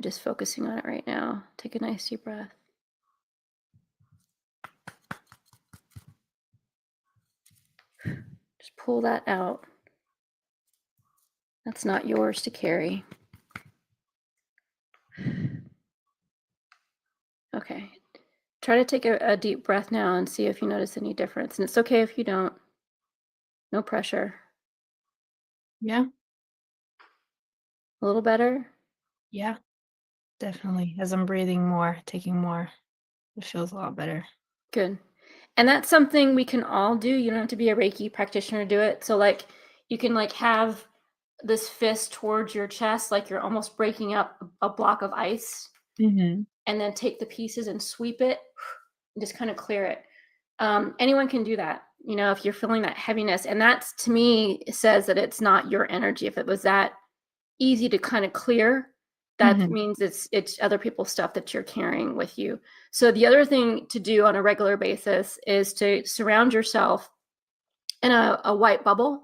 [SPEAKER 2] just focusing on it right now. Take a nice deep breath. Just pull that out. That's not yours to carry. Okay. Try to take a deep breath now and see if you notice any difference. And it's okay if you don't. No pressure.
[SPEAKER 5] Yeah.
[SPEAKER 2] A little better?
[SPEAKER 5] Yeah, definitely. As I'm breathing more, taking more, it feels a lot better.
[SPEAKER 2] Good. And that's something we can all do. You don't have to be a Reiki practitioner to do it. So like you can like have this fist towards your chest, like you're almost breaking up a block of ice, and then take the pieces and sweep it and just kind of clear it. Anyone can do that, if you're feeling that heaviness. And that's, to me, says that it's not your energy. If it was that easy to kind of clear, that means it's other people's stuff that you're carrying with you. So the other thing to do on a regular basis is to surround yourself in a white bubble,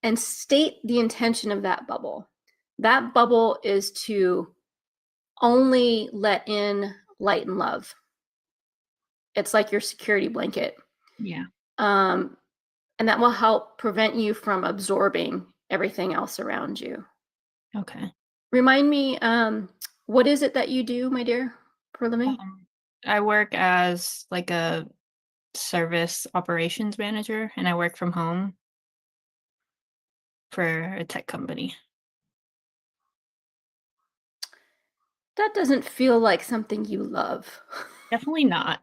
[SPEAKER 2] and state the intention of that bubble. That bubble is to only let in light and love. It's like your security blanket.
[SPEAKER 5] Yeah.
[SPEAKER 2] And And that will help prevent you from absorbing everything else around you.
[SPEAKER 5] Okay.
[SPEAKER 2] Remind me, what is it that you do, my dear, for a living?
[SPEAKER 5] I work as like a service operations manager, and I work from home for a tech company.
[SPEAKER 2] That doesn't feel like something you love.
[SPEAKER 5] Definitely not.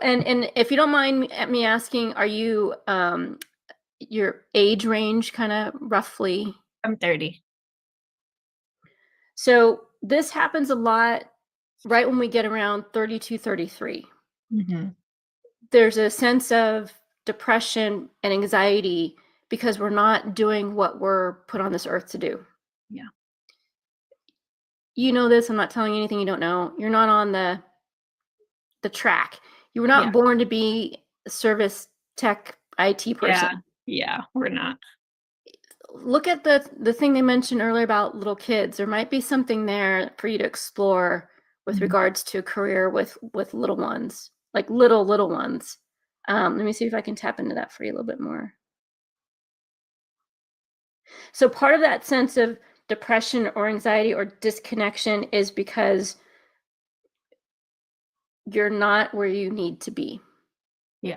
[SPEAKER 2] And if you don't mind me asking, are you your age range kind of roughly?
[SPEAKER 5] I'm 30.
[SPEAKER 2] So this happens a lot right when we get around 32, 33.
[SPEAKER 5] Mm-hmm.
[SPEAKER 2] There's a sense of depression and anxiety because we're not doing what we're put on this earth to do.
[SPEAKER 5] Yeah.
[SPEAKER 2] You know this, I'm not telling you anything you don't know. You're not on the track. You were not
[SPEAKER 5] Yeah.
[SPEAKER 2] born to be a service tech IT person.
[SPEAKER 5] Yeah, we're not.
[SPEAKER 2] Look at the thing they mentioned earlier about little kids. There might be something there for you to explore with
[SPEAKER 5] Mhm.
[SPEAKER 2] regards to a career with little ones, like little ones. Let me see if I can tap into that for you a little bit more. So part of that sense of depression or anxiety or disconnection is because you're not where you need to be.
[SPEAKER 5] Yeah.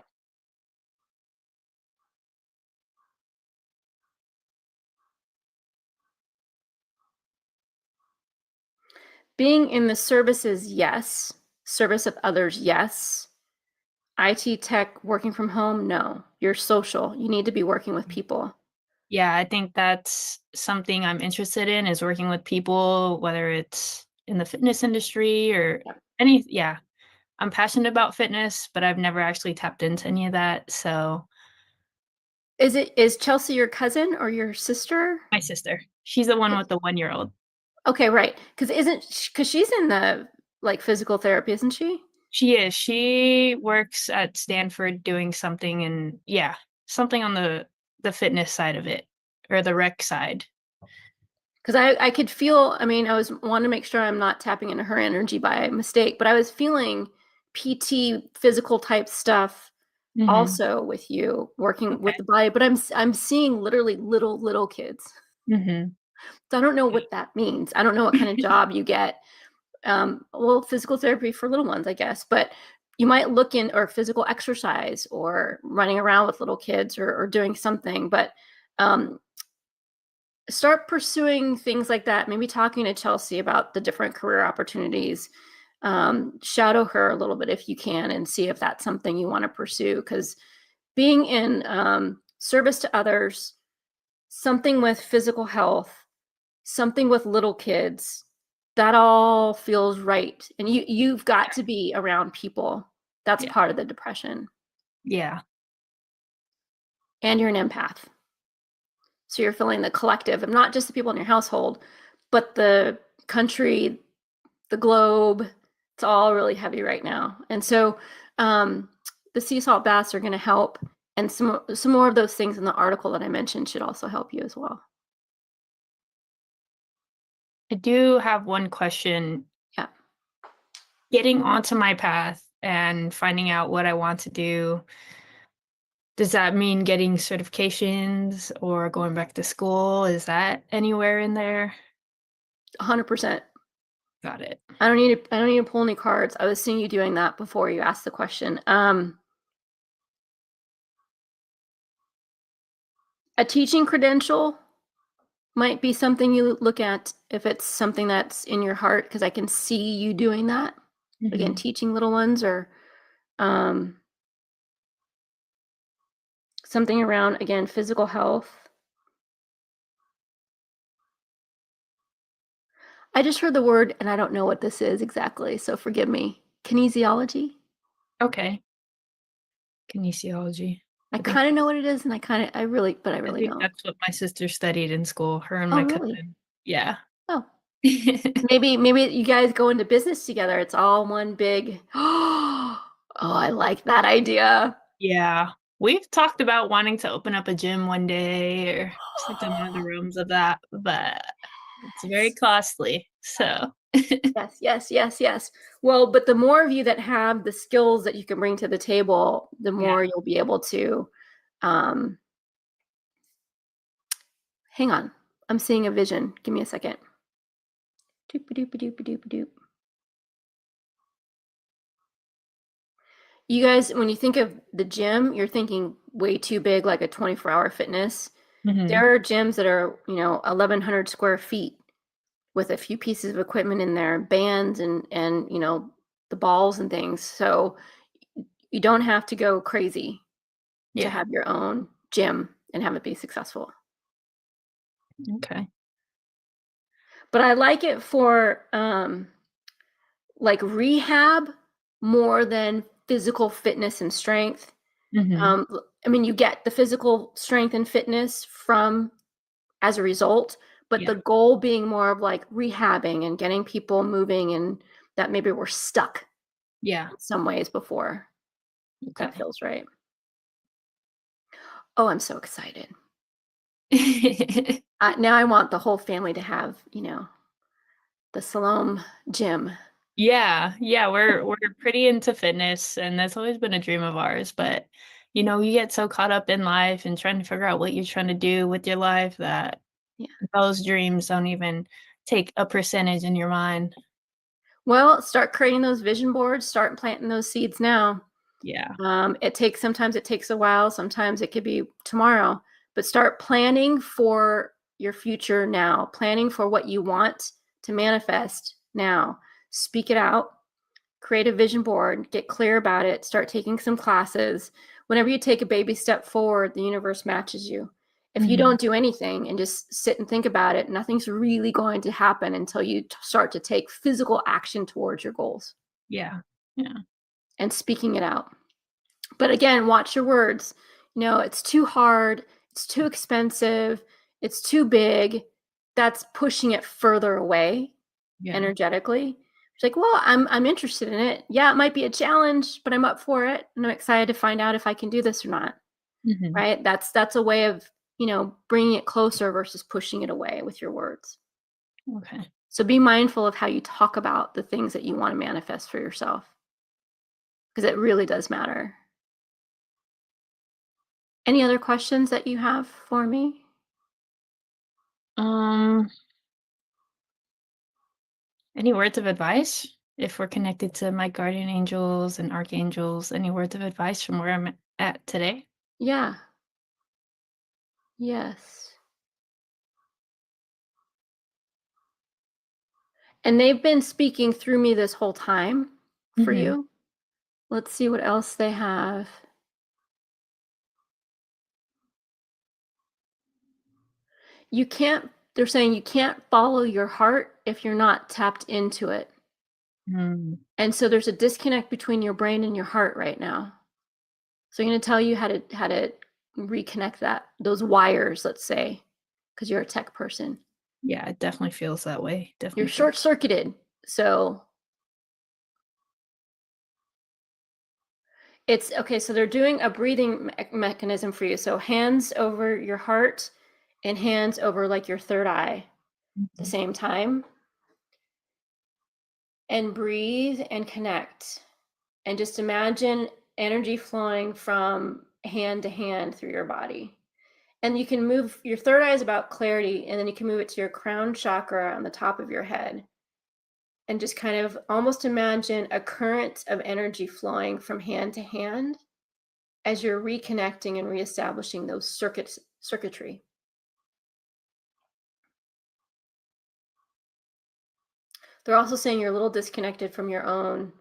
[SPEAKER 2] Being in the services, yes. Service of others, yes. IT tech, working from home, no. You're social. You need to be working with people.
[SPEAKER 5] Yeah, I think that's something I'm interested in, is working with people, whether it's in the fitness industry or yeah. I'm passionate about fitness, but I've never actually tapped into any of that. So
[SPEAKER 2] Is Chelsea your cousin or your sister?
[SPEAKER 5] my sister, she's the one with the 1-year-old.
[SPEAKER 2] Okay, right. Because she's in the like physical therapy, isn't she?
[SPEAKER 5] She is. She works at Stanford doing something, and yeah, something on the fitness side of it, or the rec side.
[SPEAKER 2] Because I could feel, I mean, I was wanting to make sure I'm not tapping into her energy by mistake, but I was feeling PT physical type stuff
[SPEAKER 5] Mhm.
[SPEAKER 2] also with you working with the body, but I'm seeing literally little kids.
[SPEAKER 5] Mhm.
[SPEAKER 2] So I don't know what that means. I don't know what kind of job you get. Well, physical therapy for little ones, I guess, but you might look in or physical exercise or running around with little kids or doing something, but start pursuing things like that. Maybe talking to Chelsea about the different career opportunities. Shadow her a little bit if you can and see if that's something you want to pursue, because being in service to others, something with physical health, something with little kids, that all feels right. And you've got to be around people. That's
[SPEAKER 5] Yeah.
[SPEAKER 2] part of the depression.
[SPEAKER 5] Yeah.
[SPEAKER 2] And you're an empath. So you're feeling the collective of not just the people in your household, but the country, the globe. It's all really heavy right now. And so the sea salt baths are going to help. And some more of those things in the article that I mentioned should also help you as well.
[SPEAKER 5] I do have one question.
[SPEAKER 2] Yeah.
[SPEAKER 5] Getting onto my path and finding out what I want to do, does that mean getting certifications or going back to school? Is that anywhere in there?
[SPEAKER 2] 100%.
[SPEAKER 5] Got it.
[SPEAKER 2] I don't need to pull any cards. I was seeing you doing that before you asked the question. A teaching credential might be something you look at if it's something that's in your heart, because I can see you doing that.
[SPEAKER 5] Mhm.
[SPEAKER 2] Again, teaching little ones or something around, again, physical health. I just heard the word, and I don't know what this is exactly, so forgive me. Kinesiology?
[SPEAKER 5] Okay. Kinesiology.
[SPEAKER 2] I
[SPEAKER 5] I think
[SPEAKER 2] kind of know what it is, and I really
[SPEAKER 5] I think
[SPEAKER 2] don't.
[SPEAKER 5] that's what my sister studied in school, her and
[SPEAKER 2] Oh,
[SPEAKER 5] my
[SPEAKER 2] really?
[SPEAKER 5] cousin. Yeah.
[SPEAKER 2] Oh, maybe you guys go into business together. It's all one big. Oh, I like that idea.
[SPEAKER 5] Yeah. We've talked about wanting to open up a gym one day or something in the realms of that, but it's very costly. So
[SPEAKER 2] Yes, yes, yes, yes. Well, but the more of you that have the skills that you can bring to the table, the more you'll be able to, hang on. I'm seeing a vision. Give me a second. Doop-a-doop-a-doop-a-doop-a-doop. You guys, when you think of the gym, you're thinking way too big, like a 24-hour fitness. There are gyms that are, 1,100 square feet with a few pieces of equipment in there, bands and the balls and things. So you don't have to go crazy to have your own gym and have it be successful.
[SPEAKER 5] Okay.
[SPEAKER 2] But I like it for like rehab more than physical fitness and strength. I mean, you get the physical strength and fitness from as a result, but the goal being more of like rehabbing and getting people moving and that maybe we're stuck in some ways before. That feels right. Oh, I'm so excited. Now I want the whole family to have, the 𝐓𝐶 gym.
[SPEAKER 5] Yeah, we're pretty into fitness, and that's always been a dream of ours, but, you get so caught up in life and trying to figure out what you're trying to do with your life that those dreams don't even take a percentage in your mind.
[SPEAKER 2] Well, start creating those vision boards, start planting those seeds now.
[SPEAKER 5] Yeah.
[SPEAKER 2] Sometimes it takes a while, sometimes it could be tomorrow, but start planning for your future now, planning for what you want to manifest now. Speak it out, create a vision board, get clear about it, start taking some classes. Whenever you take a baby step forward, the universe matches you. If you don't do anything and just sit and think about it, nothing's really going to happen until you start to take physical action towards your goals.
[SPEAKER 5] Yeah.
[SPEAKER 2] And speaking it out. But again, watch your words. It's too hard, it's too expensive, it's too big. That's pushing it further away energetically. It's like, well, I'm interested in it. Yeah, it might be a challenge, but I'm up for it. And I'm excited to find out if I can do this or not. Right? That's a way of, bringing it closer versus pushing it away with your words.
[SPEAKER 5] Okay.
[SPEAKER 2] So be mindful of how you talk about the things that you want to manifest for yourself. Because it really does matter. Any other questions that you have for me?
[SPEAKER 5] Any words of advice? If we're connected to my guardian angels and archangels, any words of advice from where I'm at today?
[SPEAKER 2] Yeah. Yes. And they've been speaking through me this whole time for you. Let's see what else they have. They're saying you can't follow your heart if you're not tapped into it. And so there's a disconnect between your brain and your heart right now. So I'm going to tell you how to reconnect those wires, let's say, because you're a tech person.
[SPEAKER 5] Yeah, it definitely feels that way. Definitely.
[SPEAKER 2] You're short-circuited. So it's okay. So they're doing a breathing mechanism for you. So hands over your heart and hands over like your third eye at the same time. And breathe and connect. And just imagine energy flowing from hand to hand through your body. And you can move, your third eye is about clarity, and then you can move it to your crown chakra on the top of your head. And just kind of almost imagine a current of energy flowing from hand to hand as you're reconnecting and reestablishing those circuitry. They're also saying you're a little disconnected from your own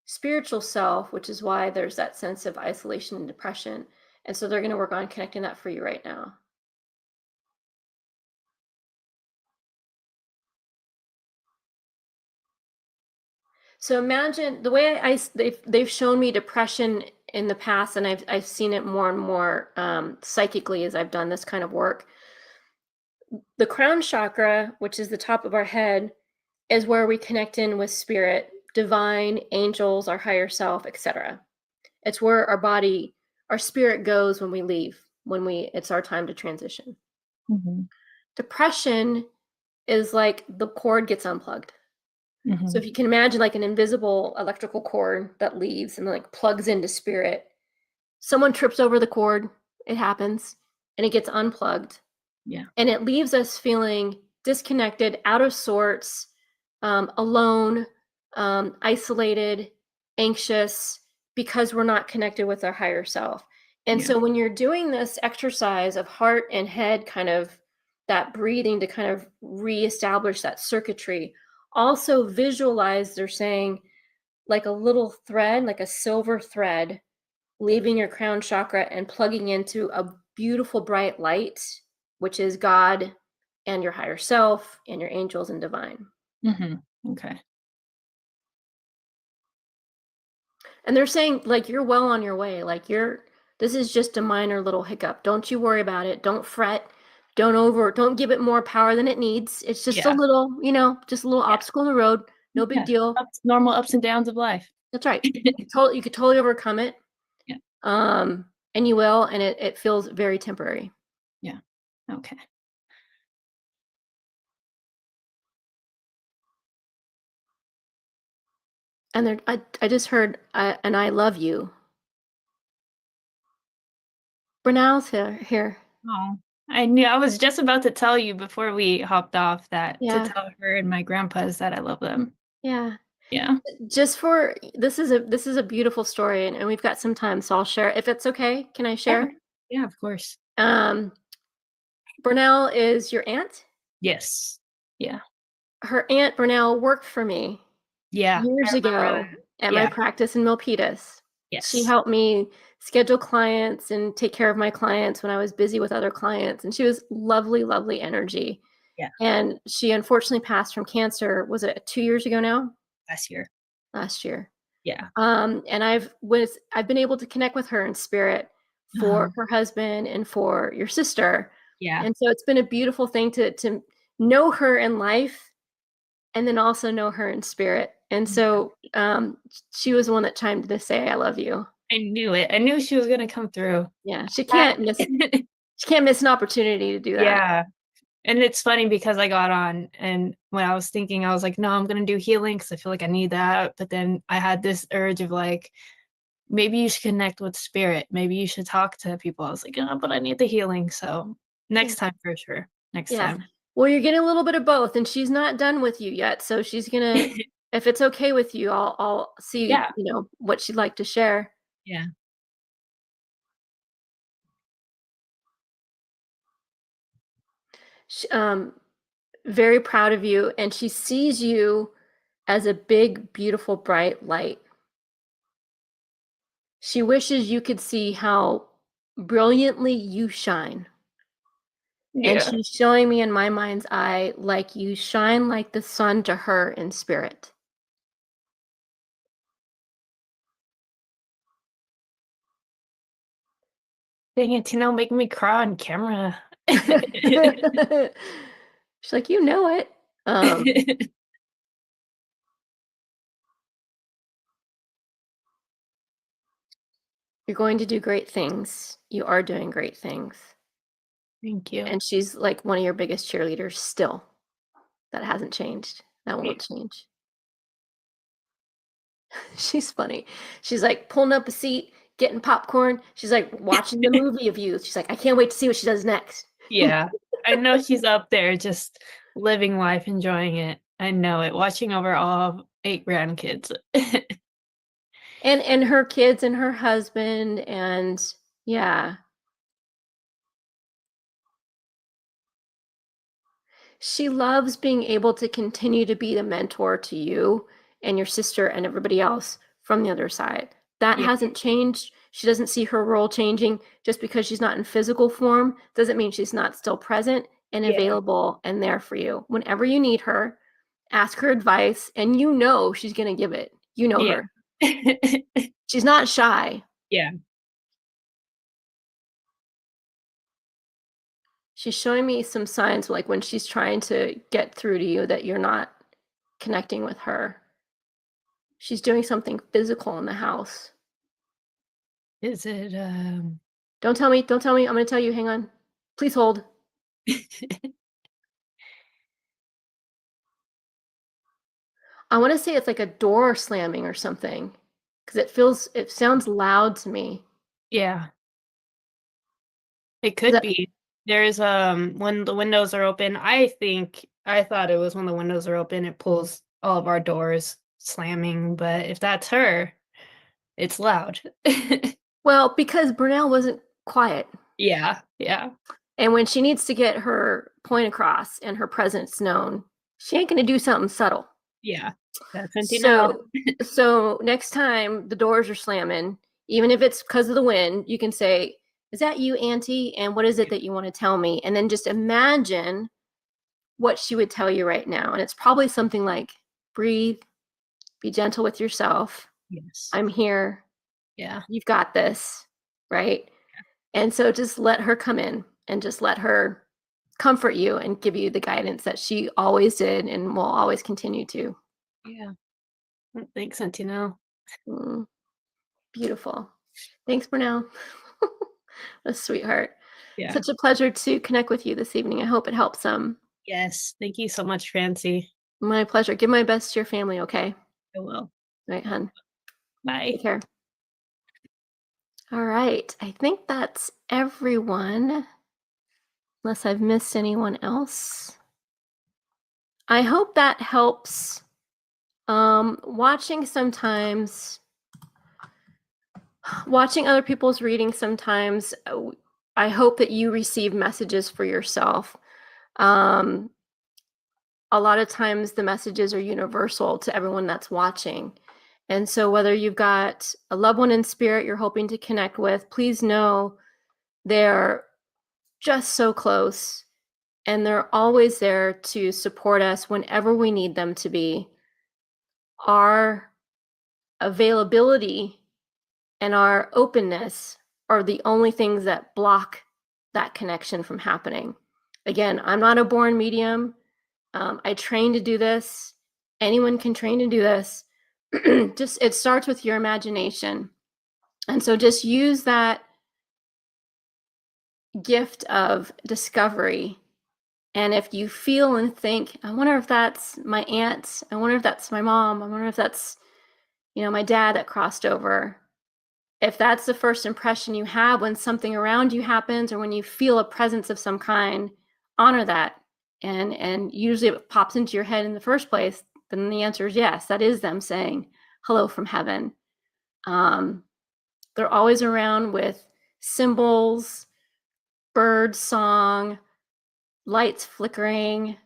[SPEAKER 2] spiritual self, which is why there's that sense of isolation and depression. And so they're going to work on connecting that for you right now. So imagine the way they've shown me depression in the past, and I've seen it more and more psychically as I've done this kind of work. The crown chakra, which is the top of our head, is where we connect in with spirit, divine, angels, our higher self, etc. It's where our spirit goes when we leave, it's our time to transition. Depression is like the cord gets unplugged. So if you can imagine like an invisible electrical cord that leaves and like plugs into spirit, someone trips over the cord, it happens, and it gets unplugged.
[SPEAKER 5] Yeah.
[SPEAKER 2] And it leaves us feeling disconnected, out of sorts, alone, isolated, anxious, because we're not connected with our higher self. And so when you're doing this exercise of heart and head, kind of that breathing to kind of reestablish that circuitry, also visualize, they're saying, like a little thread, like a silver thread, leaving your crown chakra and plugging into a beautiful bright light, which is God and your higher self and your angels and divine.
[SPEAKER 5] Okay.
[SPEAKER 2] And they're saying, like, you're well on your way. Like, this is just a minor little hiccup. Don't you worry about it. Don't fret. Don't give it more power than it needs. It's just a little, just a little obstacle in the road. No big deal.
[SPEAKER 5] Normal ups and downs of life.
[SPEAKER 2] That's right. You could totally overcome it.
[SPEAKER 5] Yeah.
[SPEAKER 2] And you will, and it feels very temporary.
[SPEAKER 5] Yeah. Okay.
[SPEAKER 2] And I just heard, and I love you. Brunel's here.
[SPEAKER 5] Oh, I was just about to tell you before we hopped off that to tell her and my grandpas that I love them.
[SPEAKER 2] Yeah.
[SPEAKER 5] Yeah.
[SPEAKER 2] Just for this is a beautiful story, and we've got some time, so I'll share if it's okay. Can I share?
[SPEAKER 5] Yeah, of course.
[SPEAKER 2] Brunel is your aunt?
[SPEAKER 5] Yes. Yeah.
[SPEAKER 2] Her aunt Brunel worked for me years ago at my practice in Milpitas.
[SPEAKER 5] Yes.
[SPEAKER 2] She helped me schedule clients and take care of my clients when I was busy with other clients. And she was lovely, lovely energy.
[SPEAKER 5] Yeah.
[SPEAKER 2] And she unfortunately passed from cancer. Was it 2 years ago now? Last year.
[SPEAKER 5] Yeah.
[SPEAKER 2] And I've been able to connect with her in spirit for her husband and for your sister.
[SPEAKER 5] Yeah.
[SPEAKER 2] And so it's been a beautiful thing to know her in life and then also know her in spirit. And so she was the one that chimed in to say, I love you.
[SPEAKER 5] I knew it. I knew she was going to come through.
[SPEAKER 2] Yeah. She can't miss an opportunity to do that.
[SPEAKER 5] Yeah. And it's funny because I got on and when I was thinking, I was like, no, I'm going to do healing because I feel like I need that. But then I had this urge of like, maybe you should connect with spirit. Maybe you should talk to people. I was like, oh, but I need the healing. So next time for sure. Next time.
[SPEAKER 2] Well, you're getting a little bit of both and she's not done with you yet. So she's going to, if it's okay with you, I'll see, what she'd like to share.
[SPEAKER 5] Yeah.
[SPEAKER 2] Very proud of you, and she sees you as a big, beautiful, bright light. She wishes you could see how brilliantly you shine. Yeah. And she's showing me in my mind's eye, like you shine like the sun to her in spirit.
[SPEAKER 5] Dang it, making me cry on camera.
[SPEAKER 2] She's like, you know it. You're going to do great things. You are doing great things.
[SPEAKER 5] Thank you.
[SPEAKER 2] And she's like one of your biggest cheerleaders still. That hasn't changed. That won't change. She's funny. She's like pulling up a seat, getting popcorn. She's like watching the movie of you. She's like, I can't wait to see what she does next.
[SPEAKER 5] Yeah. I know she's up there just living life, enjoying it. I know it. Watching over all 8 grandkids.
[SPEAKER 2] And her kids and her husband and yeah. She loves being able to continue to be the mentor to you and your sister and everybody else from the other side. That hasn't changed. She doesn't see her role changing. Just because she's not in physical form doesn't mean she's not still present and available and there for you. Whenever you need her, ask her advice and she's going to give it. You know her. She's not shy.
[SPEAKER 5] Yeah.
[SPEAKER 2] She's showing me some signs like when she's trying to get through to you that you're not connecting with her. She's doing something physical in the house.
[SPEAKER 5] Is it
[SPEAKER 2] Don't tell me. I'm going to tell you. Hang on. Please hold. I want to say it's like a door slamming or something, because it sounds loud to me.
[SPEAKER 5] Yeah. It
[SPEAKER 2] Is
[SPEAKER 5] could
[SPEAKER 2] that-
[SPEAKER 5] be. There's when the windows are open, I thought it was when the windows are open, it pulls all of our doors slamming, but if that's her, it's loud.
[SPEAKER 2] Well, because Brunel wasn't quiet.
[SPEAKER 5] Yeah, yeah.
[SPEAKER 2] And when she needs to get her point across and her presence known, she ain't going to do something subtle.
[SPEAKER 5] Yeah. That's 29.
[SPEAKER 2] So next time the doors are slamming, even if it's because of the wind, you can say, "Is that you, Auntie? And what is it that you want to tell me?" And then just imagine what she would tell you right now. And it's probably something like, "Breathe, be gentle with yourself.
[SPEAKER 5] Yes.
[SPEAKER 2] I'm here.
[SPEAKER 5] Yeah.
[SPEAKER 2] You've got this," right? And so just let her come in and just let her comfort you and give you the guidance that she always did and will always continue to.
[SPEAKER 5] Yeah. Thanks, Sentinel.
[SPEAKER 2] Beautiful. Thanks, Brunel. A sweetheart.
[SPEAKER 5] Yeah.
[SPEAKER 2] Such a pleasure to connect with you this evening. I hope it helps some.
[SPEAKER 5] Yes. Thank you so much, Francie.
[SPEAKER 2] My pleasure. Give my best to your family, okay?
[SPEAKER 5] I will.
[SPEAKER 2] All right, hon.
[SPEAKER 5] Bye.
[SPEAKER 2] Take care. All right. I think that's everyone, unless I've missed anyone else. I hope that helps. Watching other people's readings sometimes, I hope that you receive messages for yourself. A lot of times the messages are universal to everyone that's watching. And so whether you've got a loved one in spirit you're hoping to connect with, please know they're just so close and they're always there to support us whenever we need them to be. Our availability and our openness are the only things that block that connection from happening. Again, I'm not a born medium. I trained to do this. Anyone can train to do this. Just it starts with your imagination. And so just use that gift of discovery. And if you feel and think, I wonder if that's my aunt, I wonder if that's my mom, I wonder if that's, my dad that crossed over. If that's the first impression you have when something around you happens or when you feel a presence of some kind, honor that. And usually it pops into your head in the first place, then the answer is yes, that is them saying hello from heaven. They're always around with symbols, bird song, lights flickering,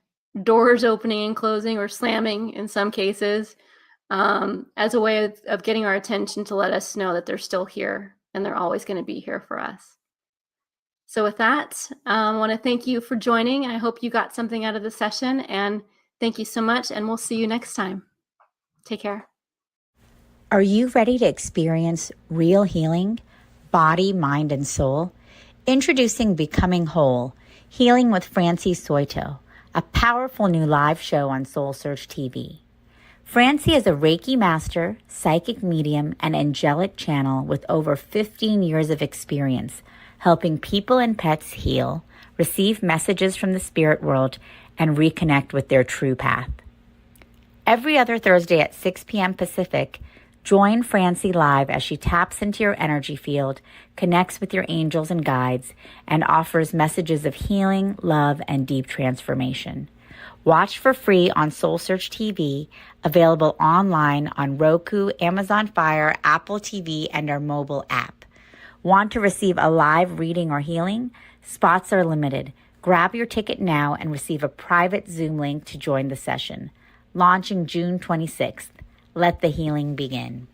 [SPEAKER 2] doors opening and closing or slamming in some cases, as a way of getting our attention to let us know that they're still here and they're always going to be here for us. So with that, I want to thank you for joining. I hope you got something out of the session, and thank you so much, and we'll see you next time. Take care.
[SPEAKER 1] Are you ready to experience real healing, body, mind, and soul? Introducing Becoming Whole, Healing with Francie Soito, a powerful new live show on SoulSearch TV. Francie is a Reiki master, psychic medium, and angelic channel with over 15 years of experience helping people and pets heal, receive messages from the spirit world, and reconnect with their true path. Every other Thursday at 6 p.m. Pacific, join Francie live as she taps into your energy field, connects with your angels and guides, and offers messages of healing, love, and deep transformation. Watch for free on SoulSearch TV, available online on Roku, Amazon Fire, Apple TV, and our mobile app. Want to receive a live reading or healing? Spots are limited. Grab your ticket now and receive a private Zoom link to join the session. Launching June 26th. Let the healing begin.